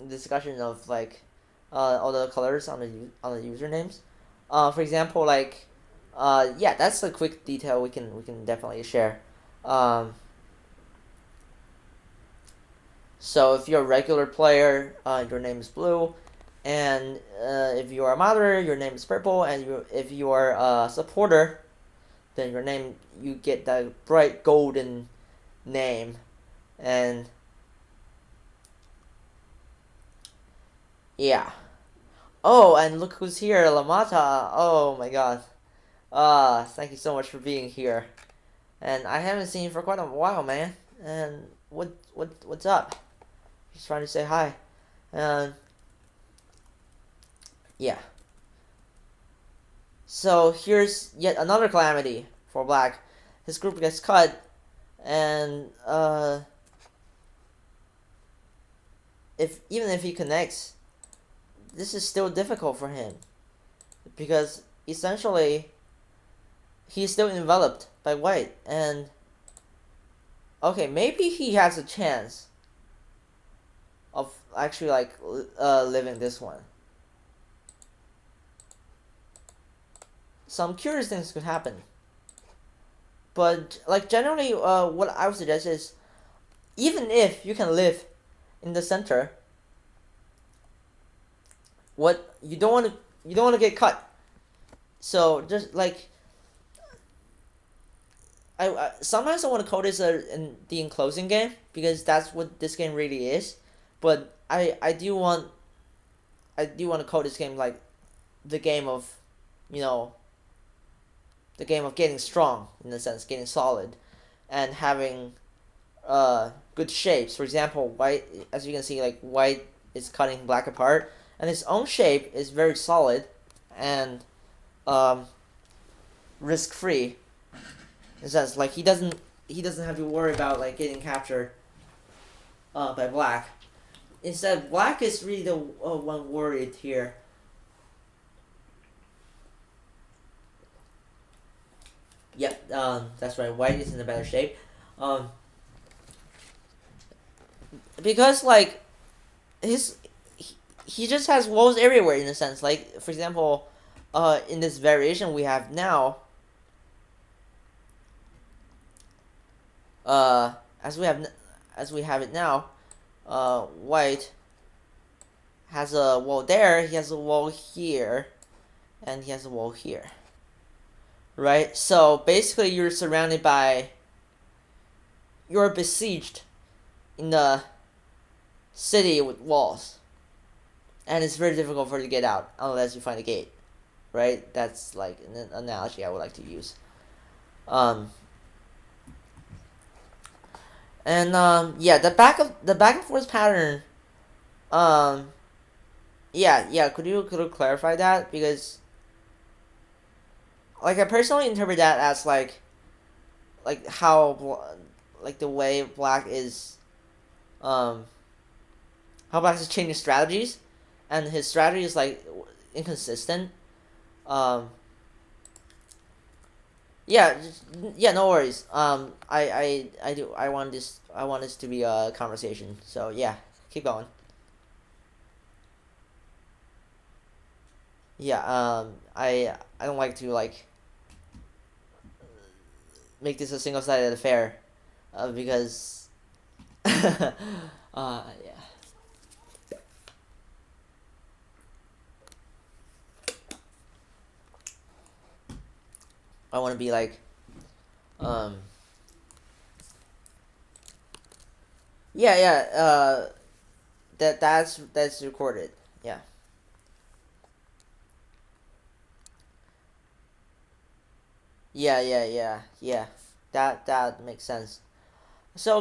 discussion of like all the colors on the usernames. For example, like yeah, that's a quick detail we can definitely share. Um, so if you're a regular player, your name is blue, and if you are a moderator, your name is purple, and if you are a supporter, then you get that bright golden name, and yeah. Oh, and look who's here, Lamata. Oh my god. Thank you so much for being here. And I haven't seen you for quite a while, man. And what's up? Just trying to say hi. And yeah. So here's yet another calamity for black. His group gets cut, and if he connects, this is still difficult for him because essentially he's still enveloped by white, and okay, maybe he has a chance of actually like living this one. Some curious things could happen, but like generally, what I would suggest is even if you can live in the center, what you don't want to get cut. So just like I sometimes I want to call this in the enclosing game because that's what this game really is, but I do want to call this game like the game of, you know, the game of getting strong in a sense, getting solid, and having good shapes. For example, white, as you can see, like white is cutting black apart, and his own shape is very solid and risk free. In a sense, like he doesn't have to worry about like getting captured by black. Instead, black is really the one worried here. Yep, that's right. White is in a better shape, because like he just has walls everywhere in a sense. Like for example, in this variation we have now, as we have it now, white has a wall there. He has a wall here, and he has a wall here. Right? So basically you're besieged in the city with walls. And it's very difficult for you to get out unless you find a gate. Right? That's like an analogy I would like to use. Yeah, the back and forth pattern, yeah, could you clarify that? Because like I personally interpret that as like like how like the way black is um how black is changing strategies, and his strategy is like inconsistent. Um, yeah, yeah, no worries. I want this to be a conversation. So yeah, keep going. Yeah, I don't like to like make this a single sided affair, because yeah. I want to be like um yeah, yeah, that's recorded. Yeah. Yeah, yeah, yeah, yeah. That makes sense. So,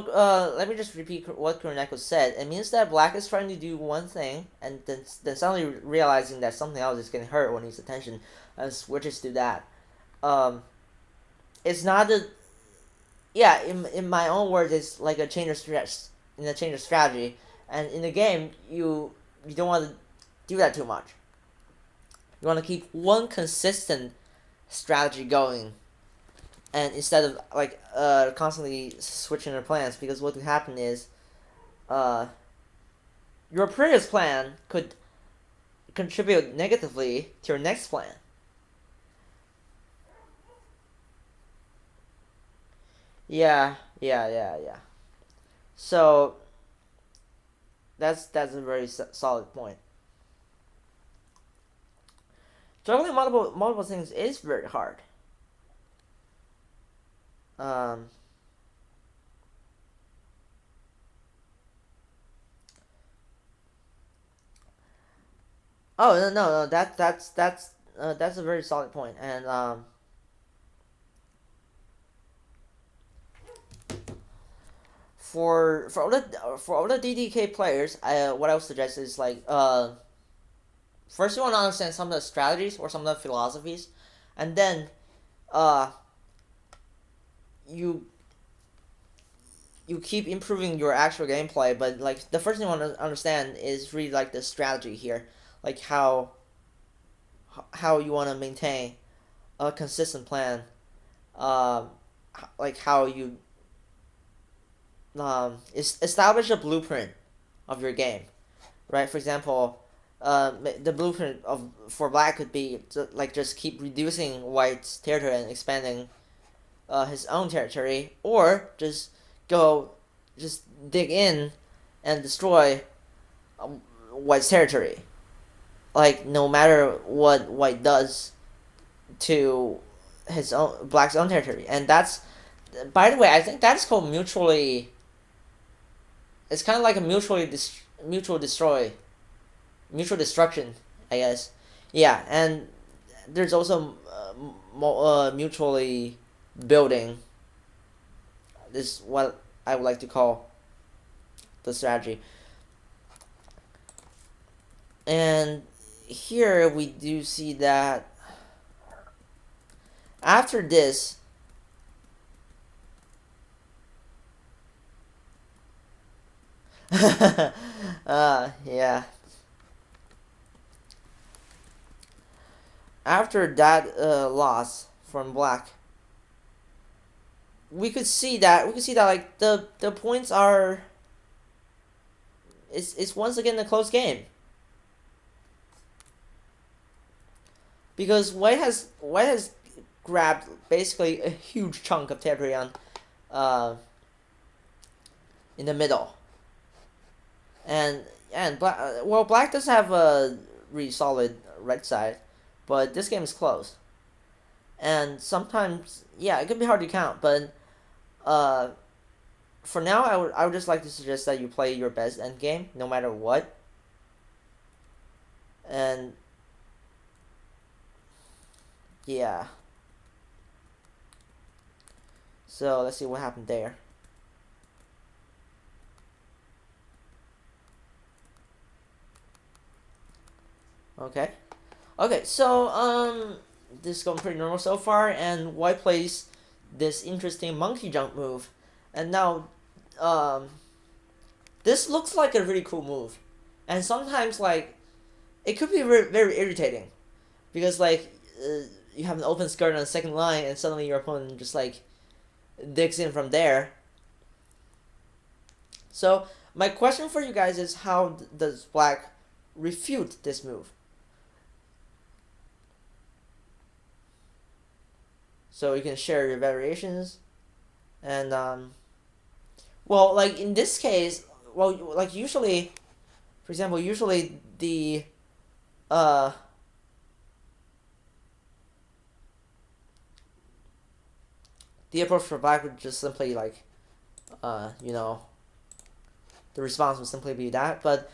let me just repeat what Kuroneko said. It means that Black is trying to do one thing, and then suddenly realizing that something else is getting hurt when he's attention, and switches to that. Um, it's not a yeah. In my own words, it's like a change of stress in a change of strategy, and in the game, you don't want to do that too much. You want to keep one consistent strategy going, and instead of like constantly switching their plans, because what could happen is uh your previous plan could contribute negatively to your next plan. Yeah, yeah, yeah, yeah. So that's a very solid point. Juggling multiple things is very hard. Um. Oh no no no. That's a very solid point. And for all the DDK players, what I would suggest is like first you want to understand some of the strategies or some of the philosophies, and then uh you you keep improving your actual gameplay. But like the first thing you want to understand is really like the strategy here, like how you want to maintain a consistent plan, um like how you establish a blueprint of your game, right? For example, the blueprint of for black could be like just keep reducing white's territory and expanding his own territory, or go just dig in and destroy white's territory. Like no matter what white does to his own black's own territory, and that's by the way, I think that's called mutually. It's kind of like a mutual destroy, mutual destruction, I guess. Yeah, and there's also mutually building. This is what I would like to call the strategy. And here we do see that after this, yeah. After that loss from black, we could see that like the points are. It's once again a close game, because white has grabbed basically a huge chunk of territory on uh, in the middle, and black well black does have a really solid right side, but this game is close, and sometimes yeah it can be hard to count, but uh, for now I would just like to suggest that you play your best end game no matter what, and yeah. So let's see what happened there. Okay. Okay, so this is going pretty normal so far, and white plays this interesting monkey jump move, and now um, this looks like a really cool move, and sometimes like it could be very, very irritating, because like you have an open skirt on the second line, and suddenly your opponent just like digs in from there. So my question for you guys is, how does black refute this move? So you can share your variations, and well, like in this case, well, like usually, for example, usually the approach for black would just simply like you know, the response would simply be that, but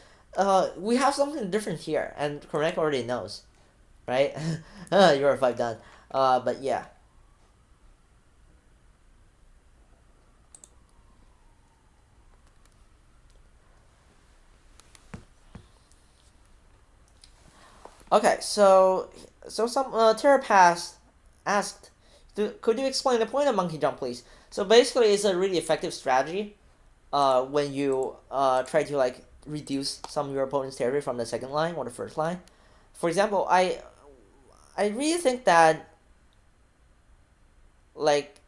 we have something different here, and Kornek already knows, right? You're a 5 done. But yeah. Okay, so some Terrapass asked, could you explain the point of monkey jump, please? So basically, it's a really effective strategy when you try to like reduce some of your opponent's territory from the second line or the first line. For example, I really think that like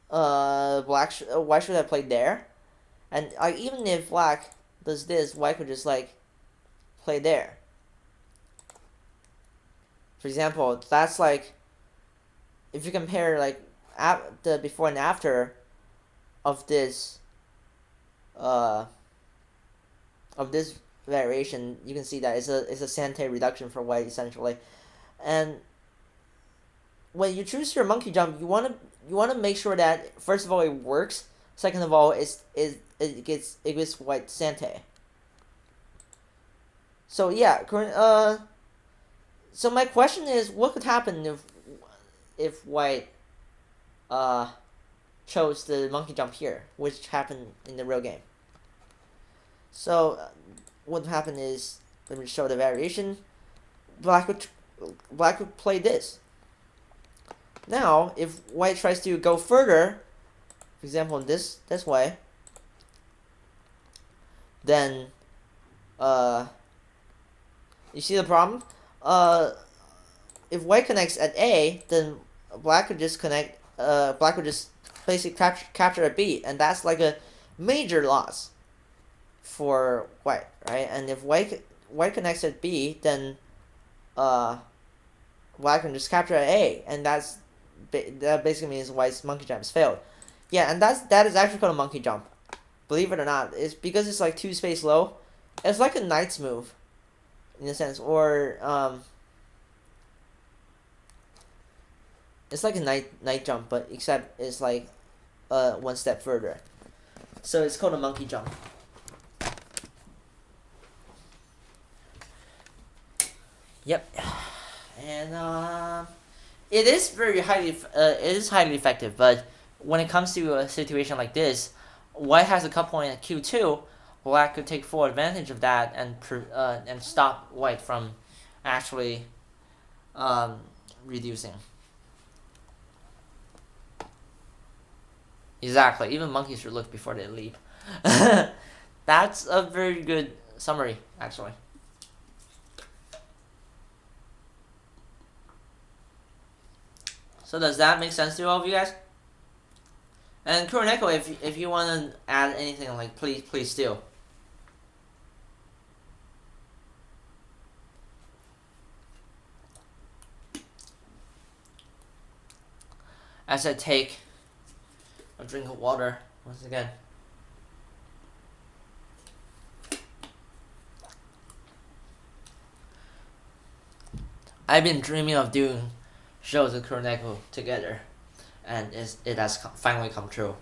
white should have played there, and like even if black does this, white could just like play there. For example, that's like, if you compare like the before and after of this variation, you can see that it's a Sante reduction for white essentially. And when you choose your monkey jump, you want to make sure that first of all it works. Second of all, it gets white Sante. So yeah, so my question is, what could happen if white chose the monkey jump here, which happened in the real game? So what would happen is, let me show the variation. Black would play this. Now, if white tries to go further, for example, in this way, then you see the problem? If white connects at A, then black could just connect. Black would just basically capture at B, and that's like a major loss for white, right? And if white connects at B, then black can just capture at A, and that basically means white's monkey jump is failed. Yeah, and that is actually called a monkey jump. Believe it or not, it's because it's like 2 space low. It's like a knight's move, in a sense, or it's like a knight jump, but except it's like 1 step further. So it's called a monkey jump. Yep, and it is highly effective. But when it comes to a situation like this, white has a cut point at Q2. Black could take full advantage of that and stop white from actually reducing. Exactly. Even monkeys should look before they leap. That's a very good summary, actually. So does that make sense to all of you guys? And Kuroneko, if you want to add anything, like please do. As I take a drink of water once again. I've been dreaming of doing shows with Kuroneko together, and it has finally come true.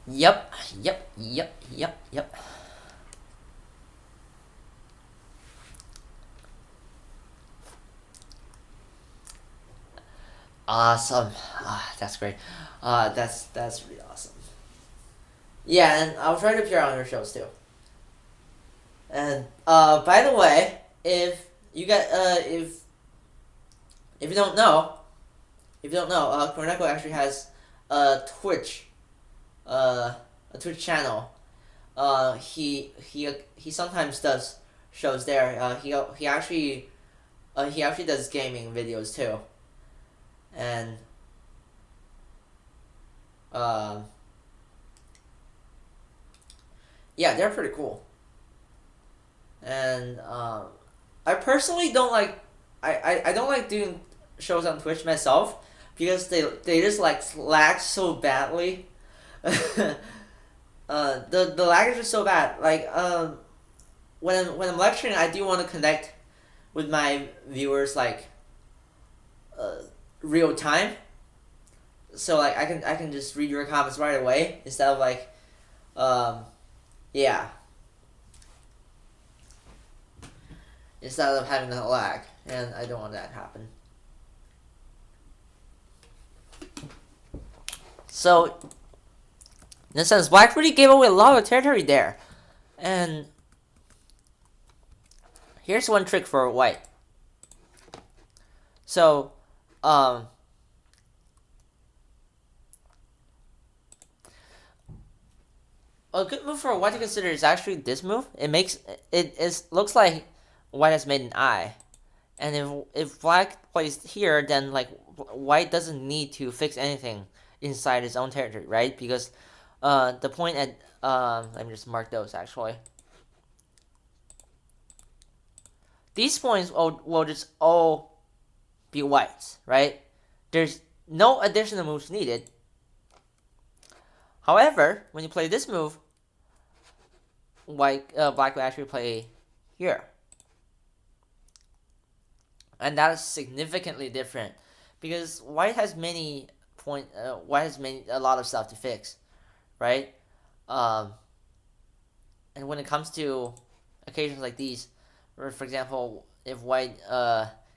Yep. Awesome. That's great. That's really awesome. Yeah, and I'll try to appear on your shows too. And by the way, if you get if if you don't know, Corneco actually has a Twitch, a Twitch channel. He sometimes does shows there. He actually does gaming videos too, and um, yeah, they're pretty cool. And I personally don't like I don't like doing shows on Twitch myself because they just like lag so badly. The lag is just so bad. Like when I'm lecturing, I do want to connect with my viewers like real time. So like I can just read your comments right away instead of like yeah, instead of having that lag, and I don't want that to happen. So in a sense, Black really gave away a lot of territory there. And here's one trick for White. So, a good move for White to consider is actually this move. It looks like White has made an eye, and if Black plays here, then like White doesn't need to fix anything inside his own territory, right? Because the point at let me just mark those actually. These points will just all be White's, right? There's no additional moves needed. However, when you play this move, Black will actually play here, and that is significantly different because White has a lot of stuff to fix, right? And when it comes to occasions like these, or for example, if White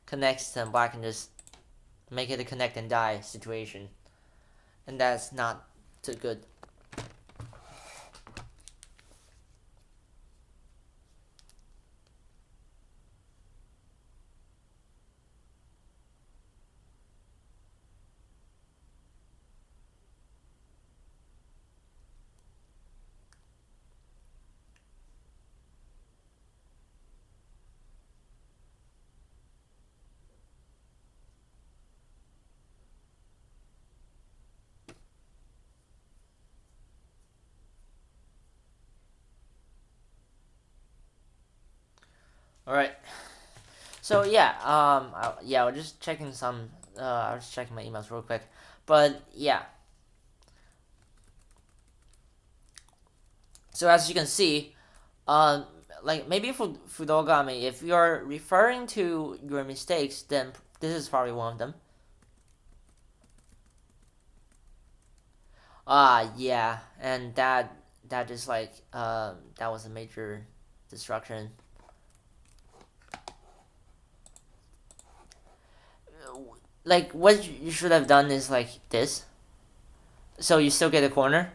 connects, then Black can just make it a connect and die situation, and that's not too good. All right. So yeah, I was just checking some. I was checking my emails real quick, but yeah. So as you can see, like maybe for Fudogami, if you're referring to your mistakes, then this is probably one of them. Yeah, and that just like that was a major destruction. Like what you should have done is like this, so you still get a corner,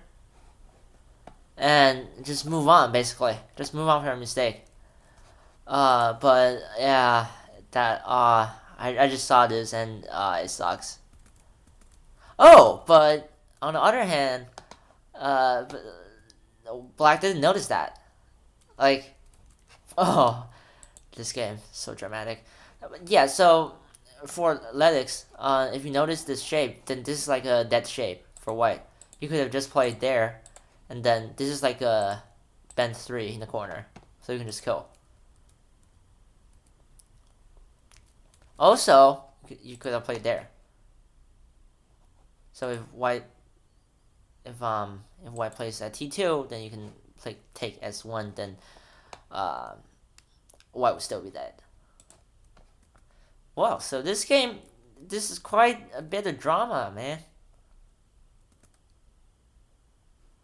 and just move on. Basically, just move on from your mistake. But yeah, I just saw this and it sucks. Oh, but on the other hand, uh, Black didn't notice that. Like, oh, this game so dramatic. Yeah, so for Letix, if you notice this shape, then this is like a dead shape for White. You could have just played there, and then this is like a bend 3 in the corner, so you can just kill. Also, you could have played there. So if White plays at T2, then you can take S1, then White would still be dead. Well, so this game, this is quite a bit of drama, man.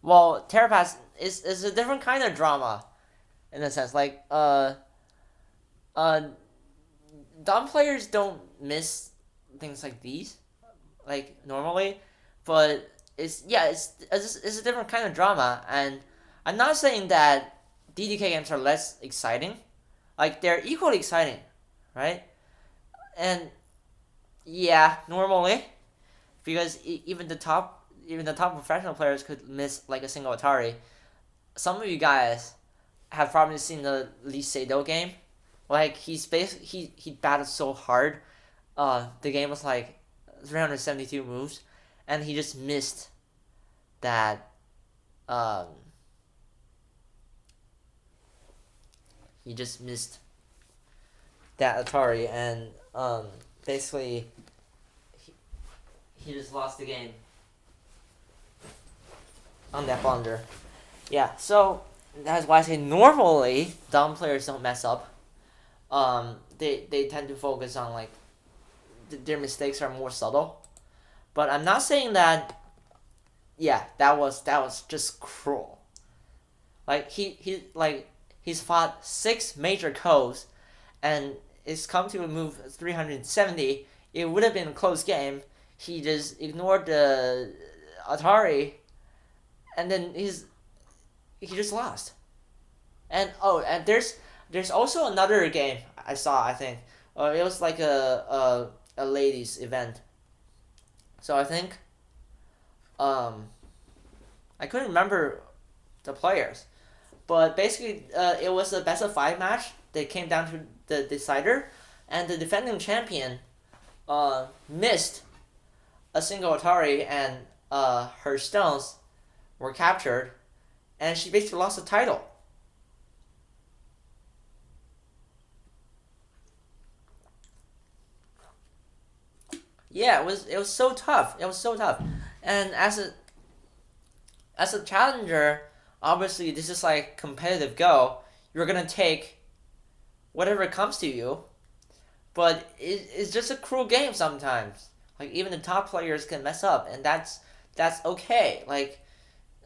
Well, Terrapass is a different kind of drama, in a sense. Like, dumb players don't miss things like these, like normally, but it's a different kind of drama, and I'm not saying that DDK games are less exciting, like they're equally exciting, right? And Yeah, normally, because even the top professional players could miss like a single Atari. Some of you guys have probably seen the Lee Seido game. Like he battled so hard. The game was like 372 moves, and he just missed that. Um, he just missed that Atari, and basically he just lost the game on that blunder. Yeah, so that's why I say normally dumb players don't mess up. They tend to focus on like their mistakes are more subtle. But I'm not saying that. Yeah, that was just cruel. Like he's fought 6 major codes, and it's come to a move 370. It would have been a close game. He just ignored the Atari, and then he just lost. And there's also another game I saw. I think it was like a ladies event. So I think um I couldn't remember the players, but basically it was a best of 5 match. They came down to the decider, and the defending champion missed a single Atari, and her stones were captured, and she basically lost the title. Yeah, it was so tough. It was so tough, and as a challenger, obviously this is like competitive go. You're gonna take whatever comes to you, but it's just a cruel game sometimes. Like even the top players can mess up, and that's okay. Like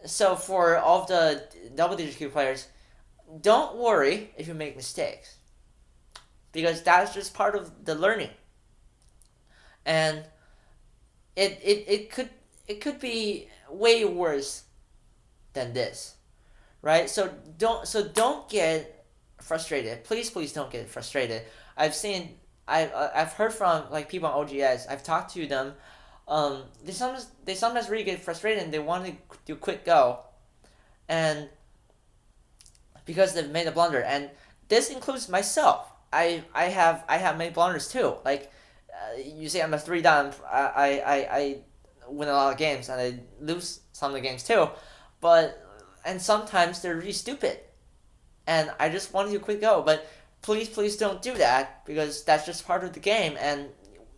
so for all of the double DDK players, don't worry if you make mistakes, because that's just part of the learning. And it could be way worse than this, right? So don't get frustrated. Please don't get frustrated. I've heard from like people on OGS. I've talked to them. They sometimes really get frustrated and they want to do quick go, and because they've made a blunder, and this includes myself. I have made blunders too. Like you say, I'm a 3 down. I win a lot of games and I lose some of the games too, but and sometimes they're really stupid, and I just want to quit go. But please don't do that, because that's just part of the game. And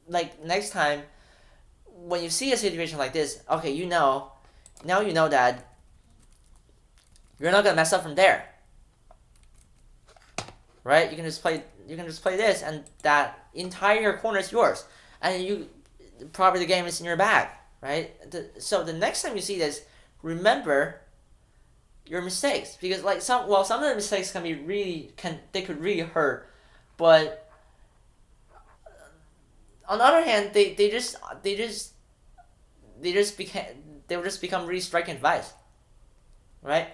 like next time when you see a situation like this, okay, now you know that you're not gonna mess up from there, right? You can just play this, and that entire corner is yours, and you probably the game is in your bag, right? So the next time you see this, remember your mistakes, because like some of the mistakes can be they could really hurt, but on the other hand, they will just become really striking advice, right?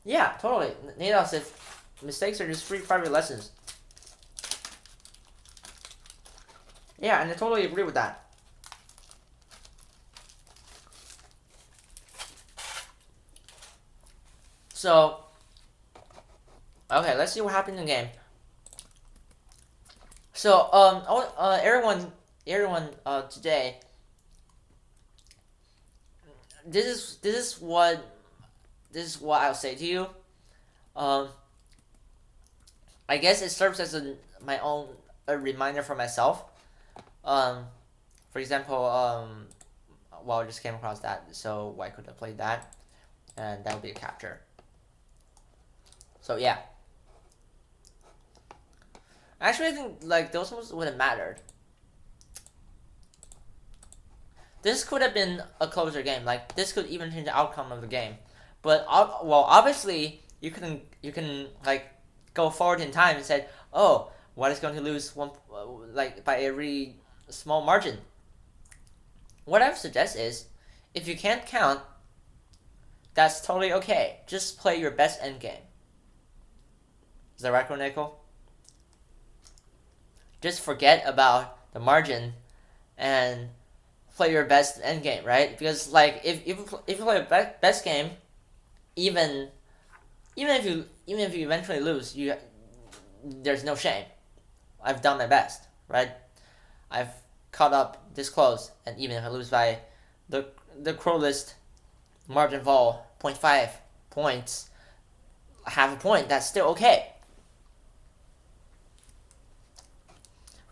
Yeah, totally. Nados said mistakes are just free private lessons. Yeah, and I totally agree with that. So, okay, let's see what happened in the game. So, everyone, today, this is what I'll say to you. Um, I guess it serves as my own a reminder for myself. Um, for example, well, I just came across that, so why could I play that? And that would be a capture. So yeah, actually, I think like those ones wouldn't mattered. This could have been a closer game. Like this could even change the outcome of the game. But well, obviously you can like go forward in time and say, oh, what is going to lose one like by a really small margin. What I would suggest is, if you can't count, that's totally okay. Just play your best end game. Is that right, Nickel? just forget about the margin and play your best end game, right? Because like if you play a best game, even if you eventually lose, there's no shame. I've done my best, right? I've caught up this close, and even if I lose by the cruelest margin of all, 0.5 points, half a point, that's still okay.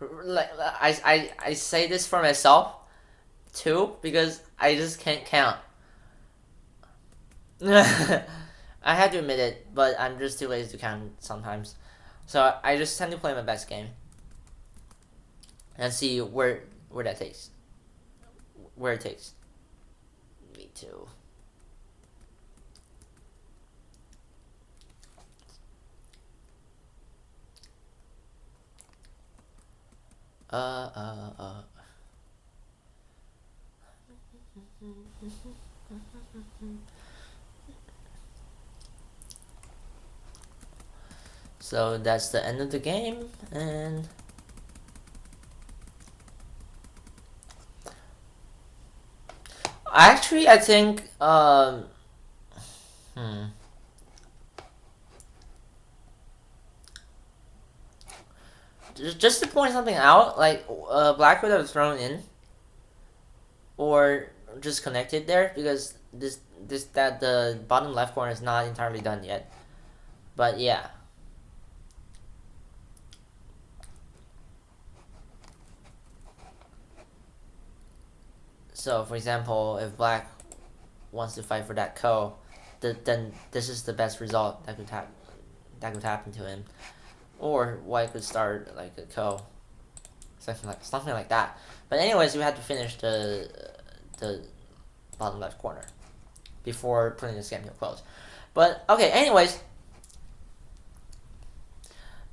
Like I say this for myself too, because I just can't count. I had to admit it, but I'm just too lazy to count sometimes. So I just tend to play my best game and see where that takes. Where it takes me to. So that's the end of the game, and actually I think just to point something out, like Black would have thrown in or just connected there, because that the bottom left corner is not entirely done yet. But yeah. So for example, if Black wants to fight for that ko, then this is the best result that could happen to him. Or White could start like a ko, something like that. But anyways, we had to finish the bottom left corner before putting this game to a close. But okay, anyways,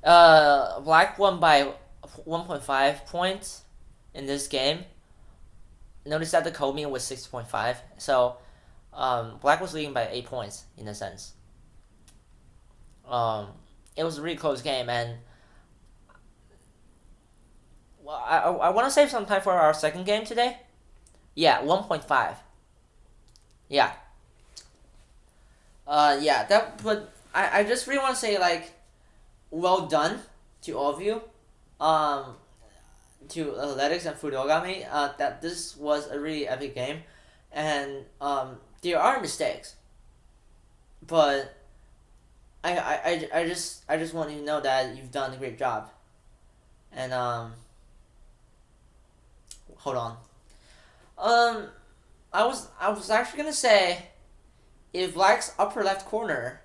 Black won by 1.5 points in this game. Notice that the ko mean was 6.5, so Black was leading by 8 points in a sense. It was a really close game, and well, I want to save some time for our second game today. Yeah, 1.5. Yeah. Yeah, but I just really want to say, like, well done to all of you. To Athletics and Fudogami, that this was a really epic game, and there are mistakes, but I just want you to know that you've done a great job, and hold on, I was actually gonna say, if Black's upper left corner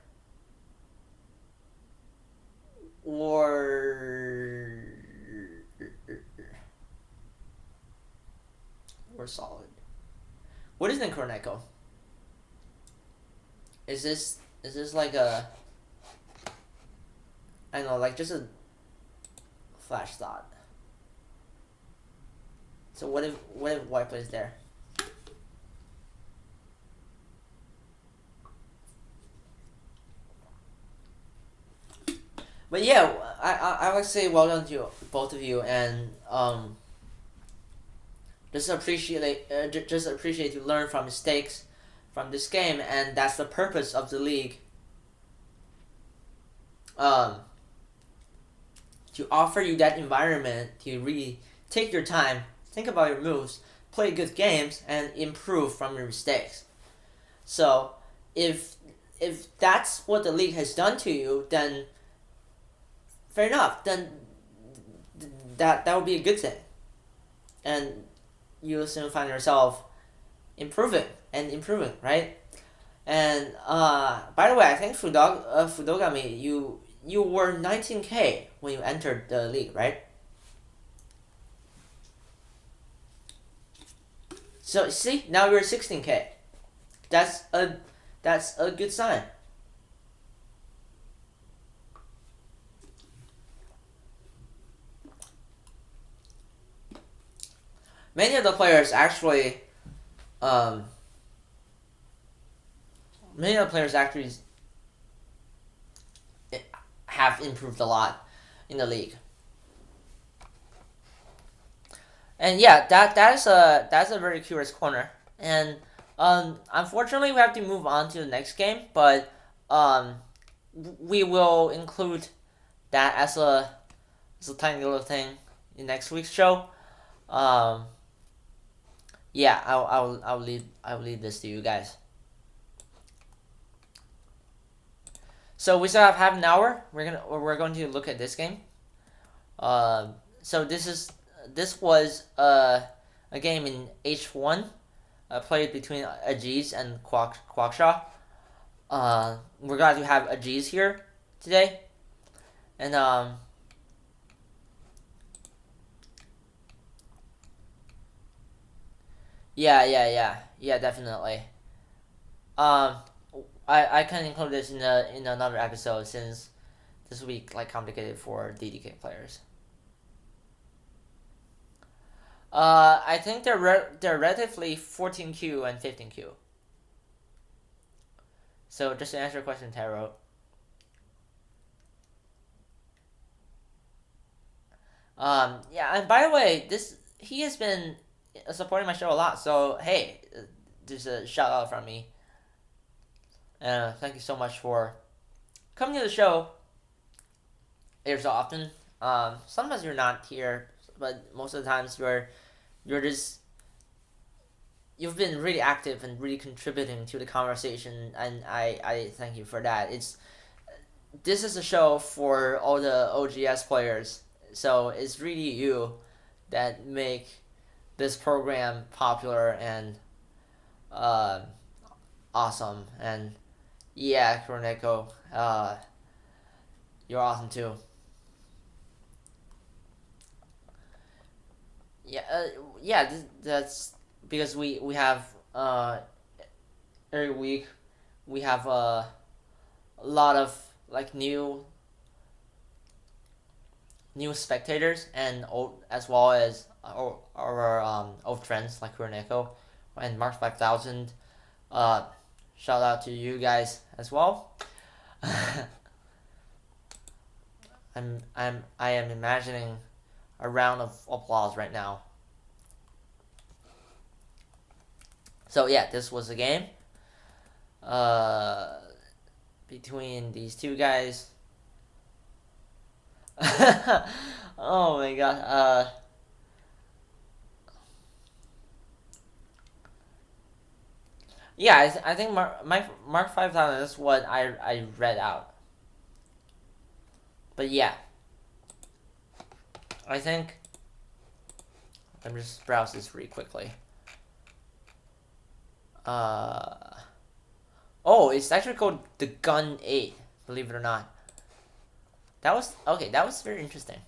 were solid. What is Necroneko? Is this like a, I don't know, like just a flash thought. So what if White plays there? But yeah, I would say well done to both of you, and just appreciate to learn from mistakes from this game, and that's the purpose of the league. To offer you that environment to really take your time, think about your moves, play good games, and improve from your mistakes. So if that's what the league has done to you, then fair enough. Then that would be a good thing, and you'll soon find yourself improving, right? And by the way, I think Fudogami, you were 19K when you entered the league, right? So see, now you're 16K. That's a good sign. Many of the players actually have improved a lot in the league. And yeah, that's a very curious corner. And unfortunately, we have to move on to the next game, but um, we will include that as a tiny little thing in next week's show. Um, yeah, I'll leave this to you guys. So we still have half an hour. We're going to look at this game. So this was a game in H1, played between Ajiz and Quakshaw. We're glad to have Ajiz here today, and yeah, definitely. Um, I can include this in another episode since this week like complicated for DDK players. I think they're relatively 14Q and 15Q. So just to answer your question, Taro. Yeah, and by the way, this he has been supporting my show a lot. So hey, there's a shout out from me. Thank you so much for coming to the show every so often. Sometimes you're not here, but most of the times you're just you've been really active and really contributing to the conversation, and I thank you for that. This is a show for all the OGS players, so it's really you that make this program popular and uh, awesome. And yeah, Koroneko, you're awesome too. Yeah, yeah, that's because we have every week we have a lot of like new spectators and old as well as our old friends like Koroneko and Mark 5000. Uh, Shout out to you guys as well. I am imagining a round of applause right now. So yeah, this was a game uh, between these two guys. Oh my god. Yeah, I think Mark 5000 is what I read out. But yeah, I think let me just browse this really quickly. Uh, oh, it's actually called the Gun 8. Believe it or not. That was okay. That was very interesting.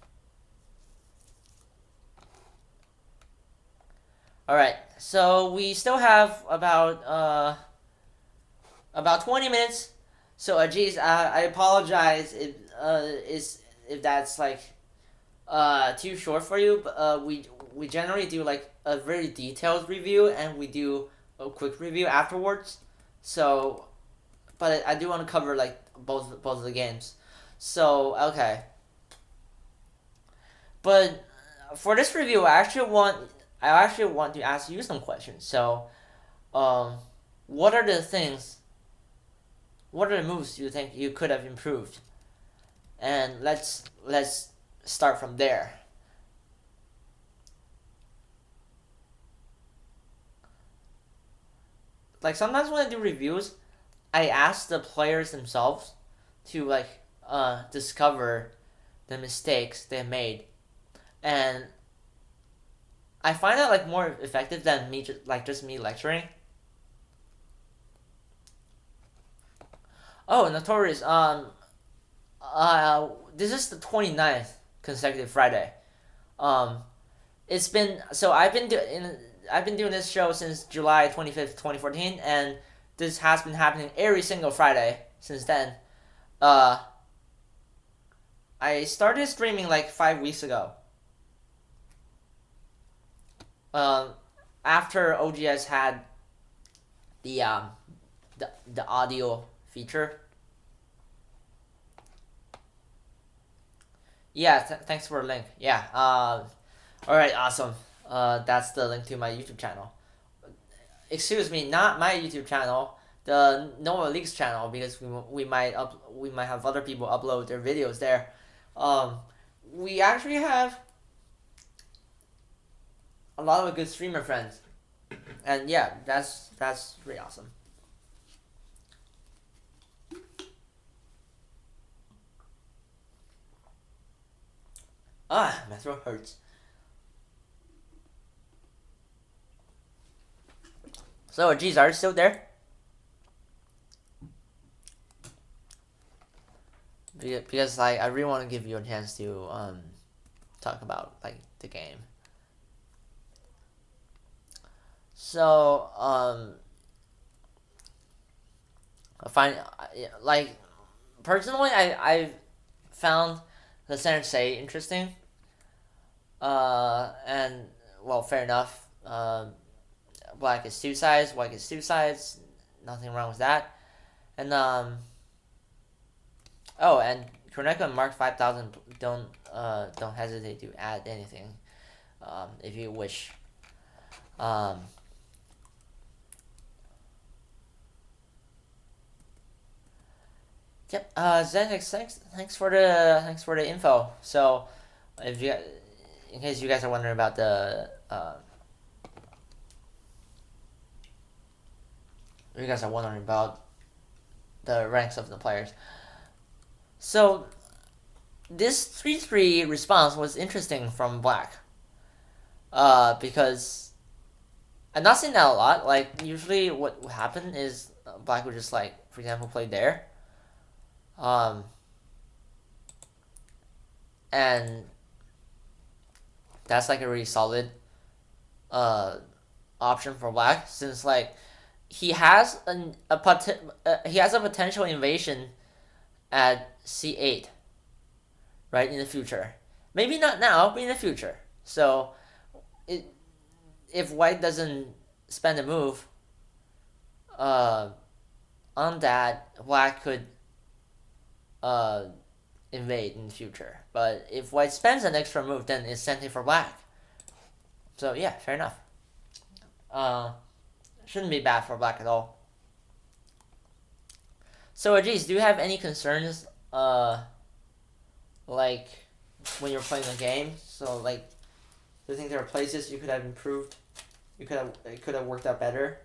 All right, so we still have about 20 minutes. So, geez, I apologize if that's like too short for you. But we generally do like a very detailed review, and we do a quick review afterwards. So, but I do want to cover like both of the games. So okay, but for this review, I actually want to ask you some questions. So, um, what are the things? What are the moves you think you could have improved? And let's start from there. Like sometimes when I do reviews, I ask the players themselves to like discover the mistakes they made, and I find that like more effective than me just me lecturing. Oh, Notorious. This is the 29th consecutive Friday. Um, it's been so I've been doing this show since July 25th, 2014, and this has been happening every single Friday since then. Uh, I started streaming like 5 weeks ago. Um, After OGS had the the audio feature. Yeah, thanks for the link. Yeah. All right. Awesome. that's the link to my YouTube channel. Excuse me, not my YouTube channel, the Nova Leaks channel, because we might have other people upload their videos there. Um, we actually have a lot of good streamer friends, and yeah, that's pretty awesome. My throat hurts. So, geez, are you still there? Because like I really want to give you a chance to talk about like the game. So I find like personally I found the sensei interesting. And well, fair enough. Black is two sides, white is two sides. Nothing wrong with that. And oh, and Corneco and Mark 5000 don't hesitate to add anything, if you wish. Yep. Zenix, thanks for the info. So, if you, in case you guys are wondering about you guys are wondering about the ranks of the players. So, this 3-3 response was interesting from Black. Because I'm not seeing that a lot. Like, usually what would happen is Black would just, like, for example, play there. And that's, like, a really solid option for Black, since, like, he has a potential invasion at c8, right, in the future. Maybe not now, but in the future. So, if White doesn't spend a move on that, Black could invade in the future. But if White spends an extra move, then it's sent for Black. So yeah, fair enough. Shouldn't be bad for Black at all. So, geez, do you have any concerns, like, when you're playing the game? So, like, do you think there are places you could have improved? It could have worked out better?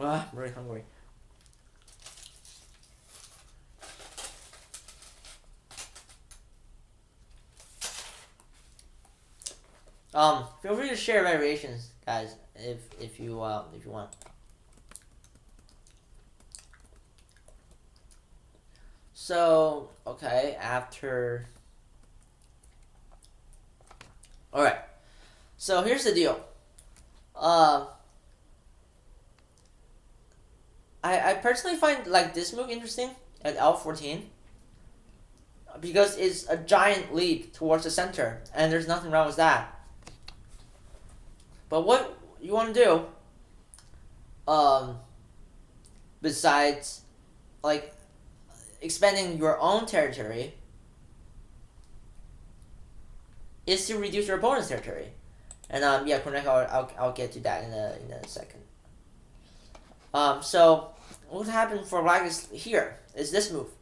I'm really hungry. Feel free to share variations, guys, if you want. So, okay, after... Alright. So, here's the deal. I personally find, like, this move interesting at L14. Because it's a giant leap towards the center. And there's nothing wrong with that. But what you want to do, besides, like, expanding your own territory, is to reduce your opponent's territory. And yeah, Corneco, I'll get to that in a second. So what happened for Black is here is this move.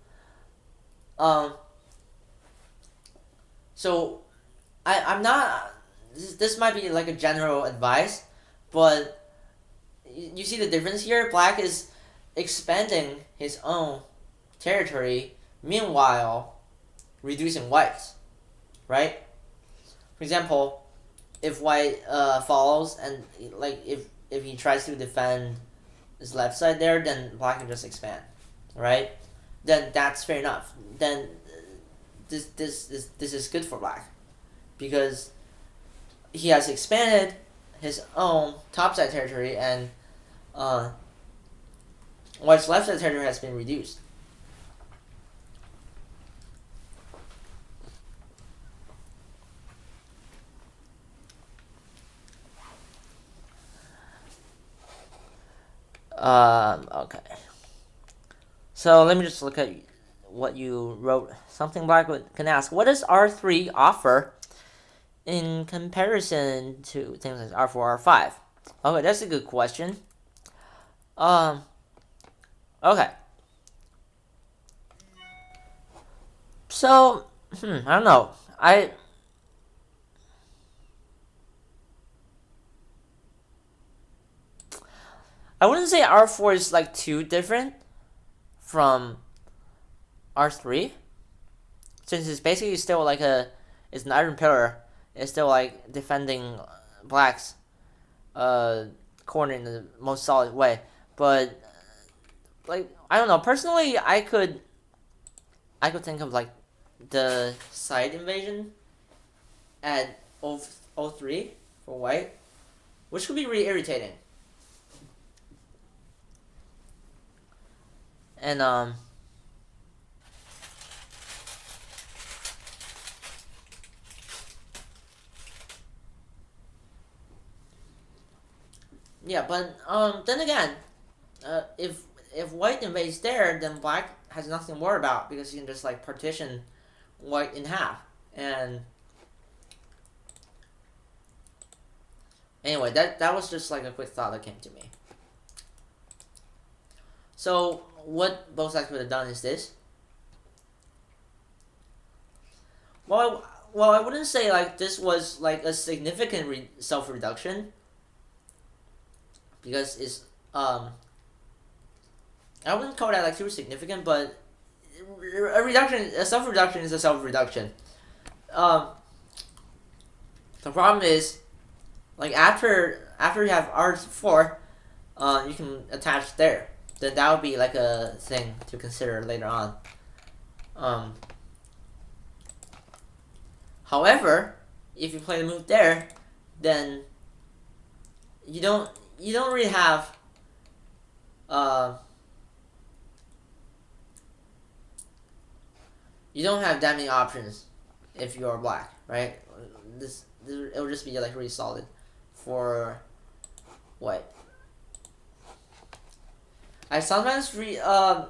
So I'm not. This might be like a general advice, but you see the difference here. Black is expanding his own territory, meanwhile reducing White's, right? For example, if White follows and like if he tries to defend his left side there, then Black can just expand, right? Then that's fair enough. Then this is good for Black, because he has expanded his own topside territory, and White's left side territory has been reduced. Okay. So let me just look at what you wrote. Something Black can ask, what does R3 offer in comparison to things like R4, R5? Okay, that's a good question. Okay. So, I don't know. I wouldn't say R4 is like too different from R3, since it's basically still like it's an iron pillar. It's still like defending Black's corner in the most solid way. But like, I don't know. Personally, I could think of like the side invasion at 03 for White, which could be really irritating. And yeah, but then again, if White invades there, then Black has nothing to worry about because he can just like partition White in half. And anyway, that was just like a quick thought that came to me. So what both sides could have done is this. Well, I wouldn't say like this was like a significant self-reduction, because it's I wouldn't call that like too significant, but a self-reduction is a self-reduction. The problem is, like after you have R4, you can attach there. Then that would be like a thing to consider later on. However, if you play the move there, then you don't really have you don't have that many options if you're Black, right? It will just be like really solid for White. I sometimes I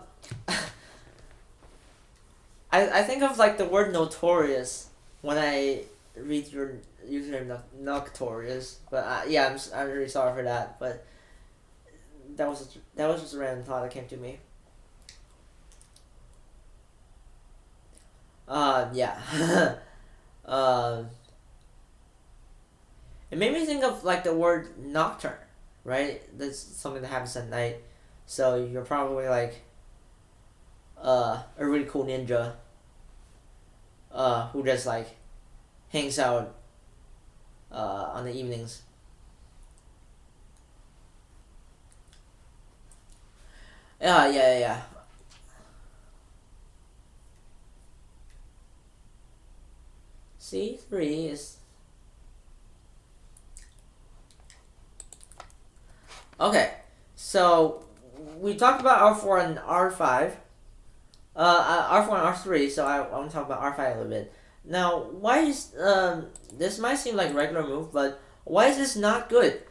think of like the word notorious when I read your username Noctorious, but yeah, I'm really sorry for that, but that was just a random thought that came to me. Yeah. It made me think of like the word nocturne, right? That's something that happens at night. So you're probably like a really cool ninja who just like hangs out on the evenings. Yeah. C3 is okay. So we talked about R4 and R5. R4 and R3. So I want to talk about R5 a little bit. Now, why is this might seem like a regular move, but why is this not good?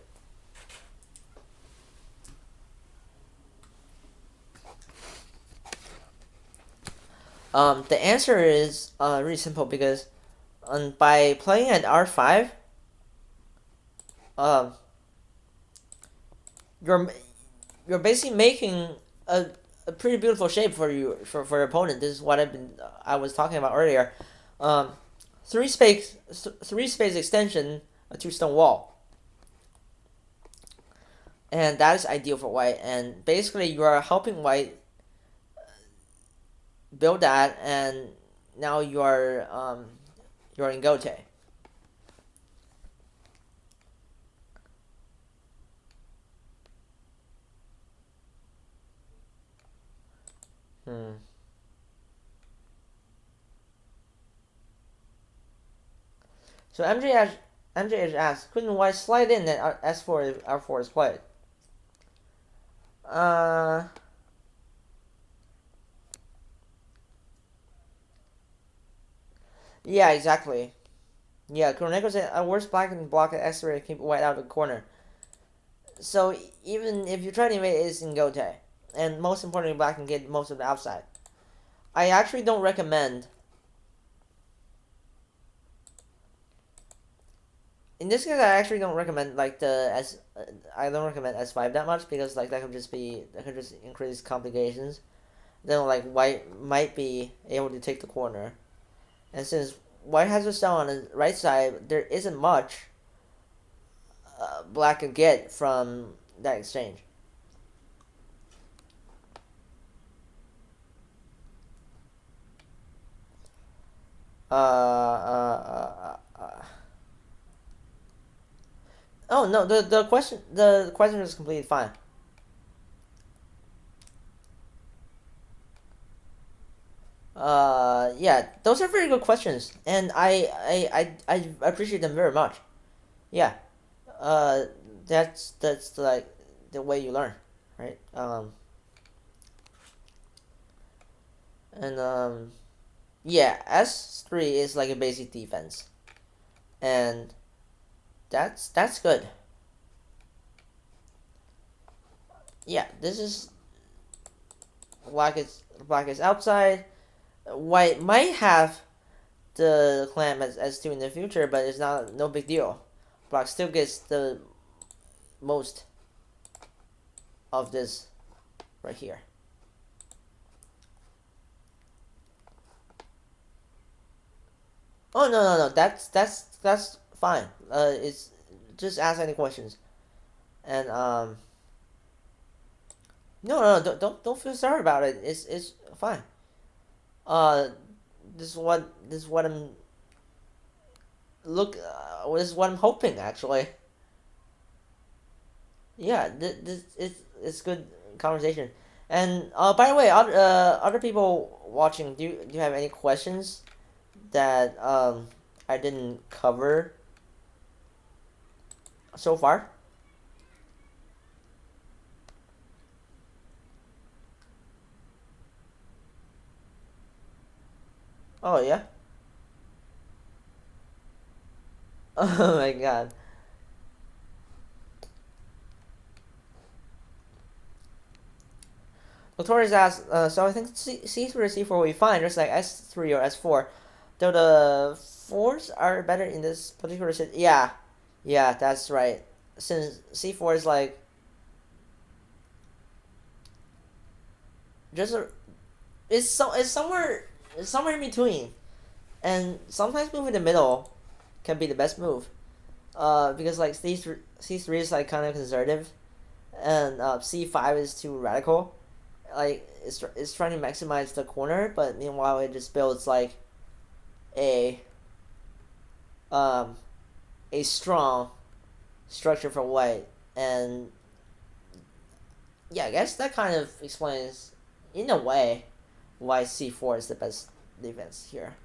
The answer is really simple, because by playing at R5, you're basically making a pretty beautiful shape for your opponent. This is what I was talking about earlier. Three space extension, a 2-stone wall, and that is ideal for White. And basically, you are helping White build that, and now you're in Gote. So MJ asks, couldn't White slide in that S4 if R4 is played? Yeah, exactly. Yeah, Kuroneko said, worst Black can block an X-ray to keep White out of the corner. So even if you try to invade, it's in Gote. and most importantly, black can get most of the outside. I actually don't recommend. In this case, I actually don't recommend like the S. I don't recommend S5 that much because like that could just increase complications. Then like white might be able to take the corner, and since white has a cell on the right side, there isn't much black can get from that exchange. Oh no, the question is completely fine. Yeah, those are very good questions, and I appreciate them very much. Yeah, uh, that's like the way you learn, right? And yeah, S3 is like a basic defense, and that's good. Yeah, this is black is outside. White might have the clamp as S2 in the future, but it's not no big deal. Black still gets the most of this right here. Oh no, that's fine. It's just ask any questions, and no, don't feel sorry about it. It's fine. Uh, this is what I'm this is what I'm hoping actually. Yeah, this it's good conversation. And by the way, other people watching, do you have any questions that I didn't cover so far? Oh yeah. Oh my god. Notorious asks, so I think C3 or C4 will be fine, just like S3 or S4. Though the fours are better in this particular set. Yeah, yeah, that's right. Since C4 is like just a, it's somewhere in between, and sometimes moving in the middle can be the best move. Because like C3 is like kind of conservative, and C5 is too radical. Like it's trying to maximize the corner, but meanwhile it just builds like a um a strong structure for white, and yeah, I guess that kind of explains in a way why C4 is the best defense here.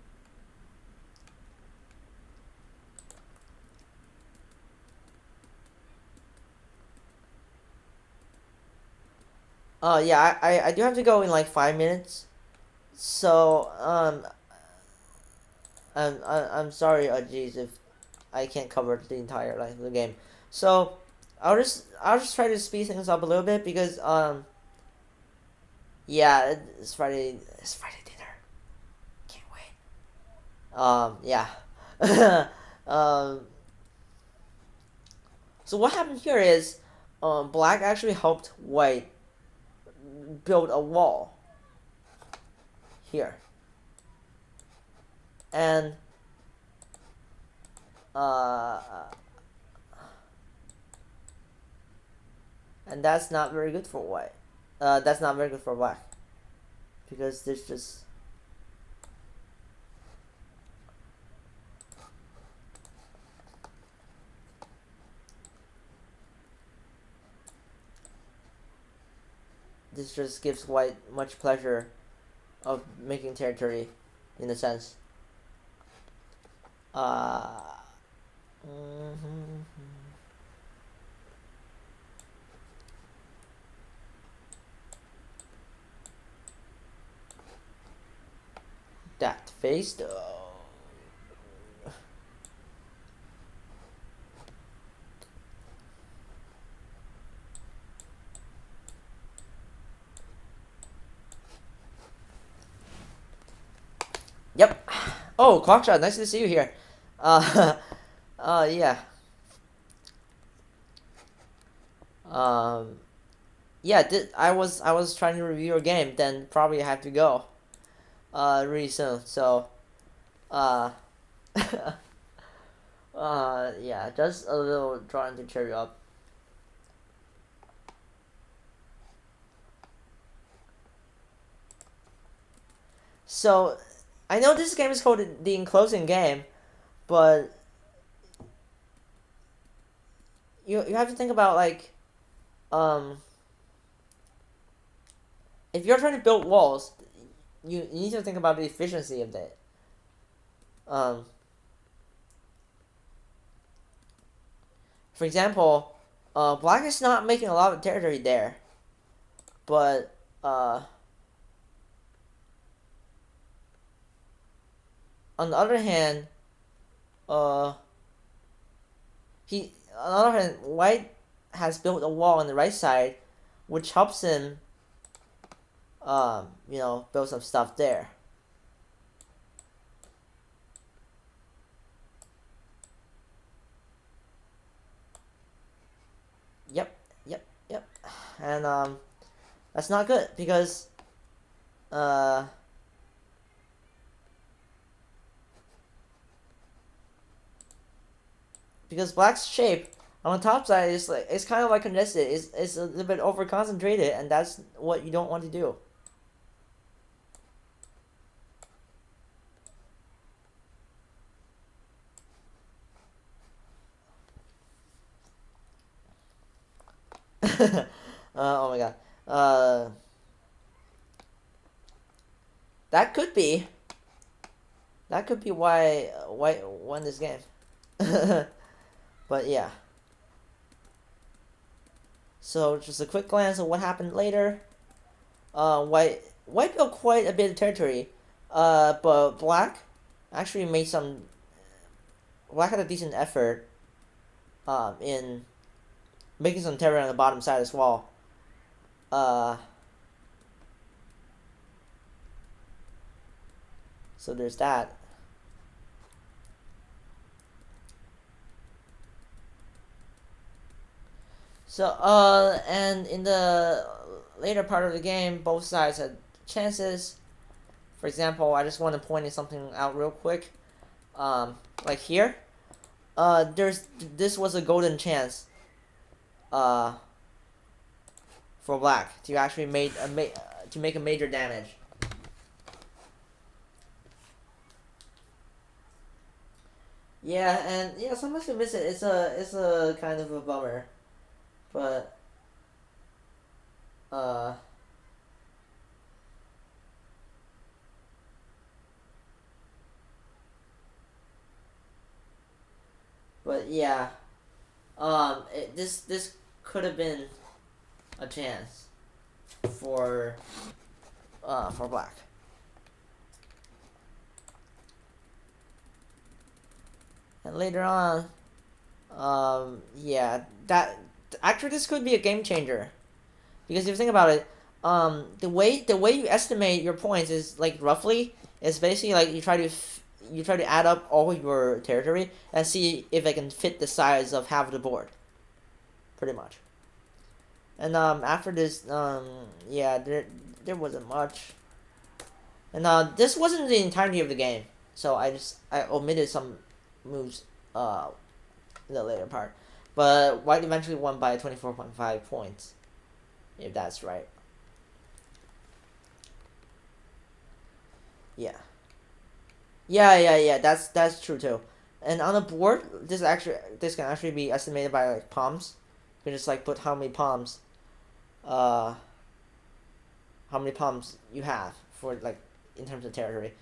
Yeah, I do have to go in like 5 minutes, so I'm sorry, geez, if I can't cover the entire like the game. So I'll just try to speed things up a little bit because yeah, it's Friday dinner. Can't wait. Yeah. um so what happened here is black actually helped white build a wall here. And uh and that's not very good for white. That's not very good for black because this just gives white much pleasure of making territory, in a sense. Uh, mhm. That face though. Yep. Oh, Clockshot, nice to see you here. Uh, yeah. Um, yeah. I was trying to review your game, then probably have to go. Really soon. So, uh, yeah, just a little trying to cheer you up. So, I know this game is called the enclosing game, but you have to think about like, um, if you're trying to build walls, you need to think about the efficiency of that. Um, for example, Black is not making a lot of territory there, but on the other hand, uh, he on the other hand, White has built a wall on the right side, which helps him, build some stuff there. Yep, yep, yep, and that's not good because uh. Because Black's shape on the top side is like it's kind of like congested. It's a little bit over concentrated, and that's what you don't want to do. Oh my god. Uh, that could be. That could be why White won this game. But yeah. So just a quick glance at what happened later. White built quite a bit of territory. But Black actually made some. Black had a decent effort. In making some territory on the bottom side as well. Uh. So there's that. So, and in the later part of the game, both sides had chances. For example, I just want to point something out real quick. Like here, this was a golden chance, uh, for Black to actually to make a major damage. Yeah, and yeah, sometimes you miss it. It's a kind of a bummer, but uh. But yeah, this could have been a chance for Black. And later on, yeah, that actually this could be a game changer, because if you think about it, the way you estimate your points is like roughly is basically like you try to add up all your territory and see if it can fit the size of half the board, pretty much. And after this, yeah, there wasn't much. And this wasn't the entirety of the game, so I omitted some moves in the later part. But White eventually won by 24.5 points, if that's right. Yeah. Yeah. That's true too. And on the board, this can actually be estimated by like palms. You can just like put uh, how many palms you have for like in terms of territory.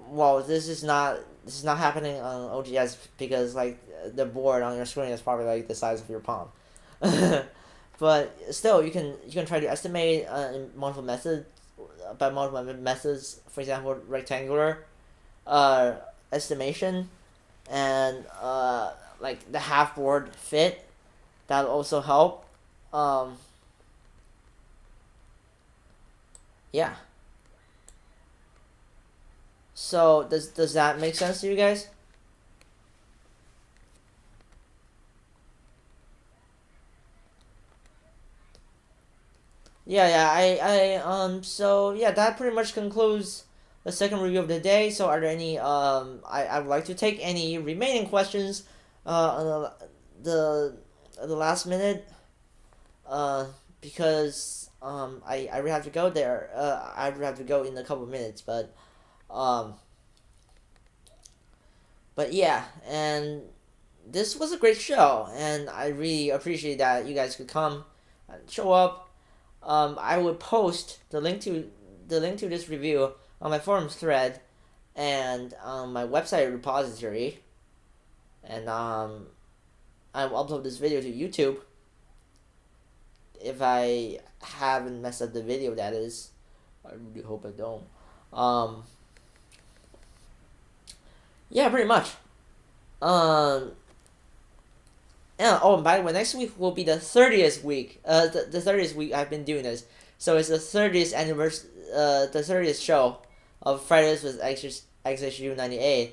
Well, this is not happening on OGS because like the board on your screen is probably like the size of your palm. But still, you can try to estimate in multiple methods by multiple methods. For example, rectangular estimation and like the half board fit. That'll also help. Um, yeah. So does that make sense to you guys? Yeah, so yeah, that pretty much concludes the second review of the day. So are there any I would like to take any remaining questions on the last minute because I really have to go there. I really have to go in a couple of minutes, um but yeah, and this was a great show, and I really appreciate that you guys could come and show up. I would post the link to this review on my forums thread and my website repository, and I will upload this video to YouTube if I haven't messed up the video. That is, I really hope I don't. Yeah, pretty much. Um, Yeah. Oh, and by the way, next week will be the 30th week. The 30th week I've been doing this, so it's the 30th anniversary. The 30th show of Fridays with xhu98.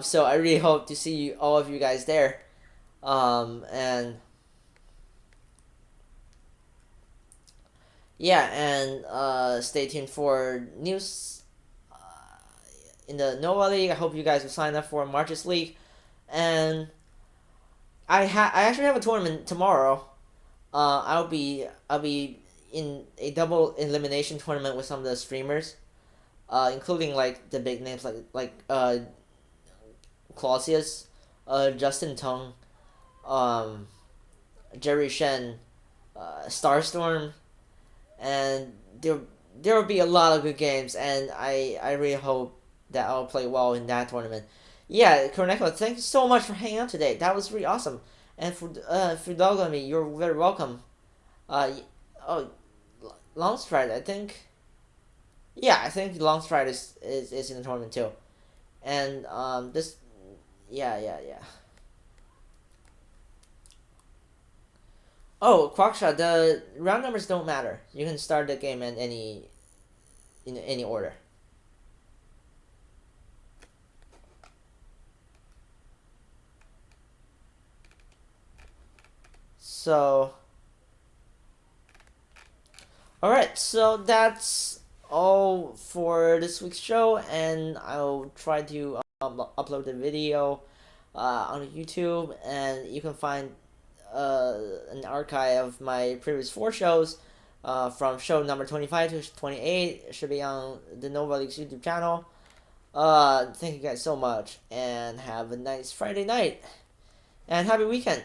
So I really hope to see all of you guys there. And yeah, and stay tuned for news in the Nova League. I hope you guys will sign up for March's League, and I actually have a tournament tomorrow. I'll be in a double elimination tournament with some of the streamers, including like the big names like Clausius, Justin Tong, um, Jerry Shen, Starstorm, and there will be a lot of good games, and I really hope that I'll play well in that tournament. Yeah, Corneclo, thank you so much for hanging out today. That was really awesome. And for dogging me, you're very welcome. Oh, Longstride, I think. Yeah, I think Longstride is in the tournament too. And this, yeah. Oh, Quackshot, the round numbers don't matter. You can start the game in any order. So, alright, so that's all for this week's show, and I'll try to upload the video on YouTube, and you can find an archive of my previous 4 shows from show number 25 to 28. It should be on the Nova League's YouTube channel. Thank you guys so much, and have a nice Friday night, and happy weekend.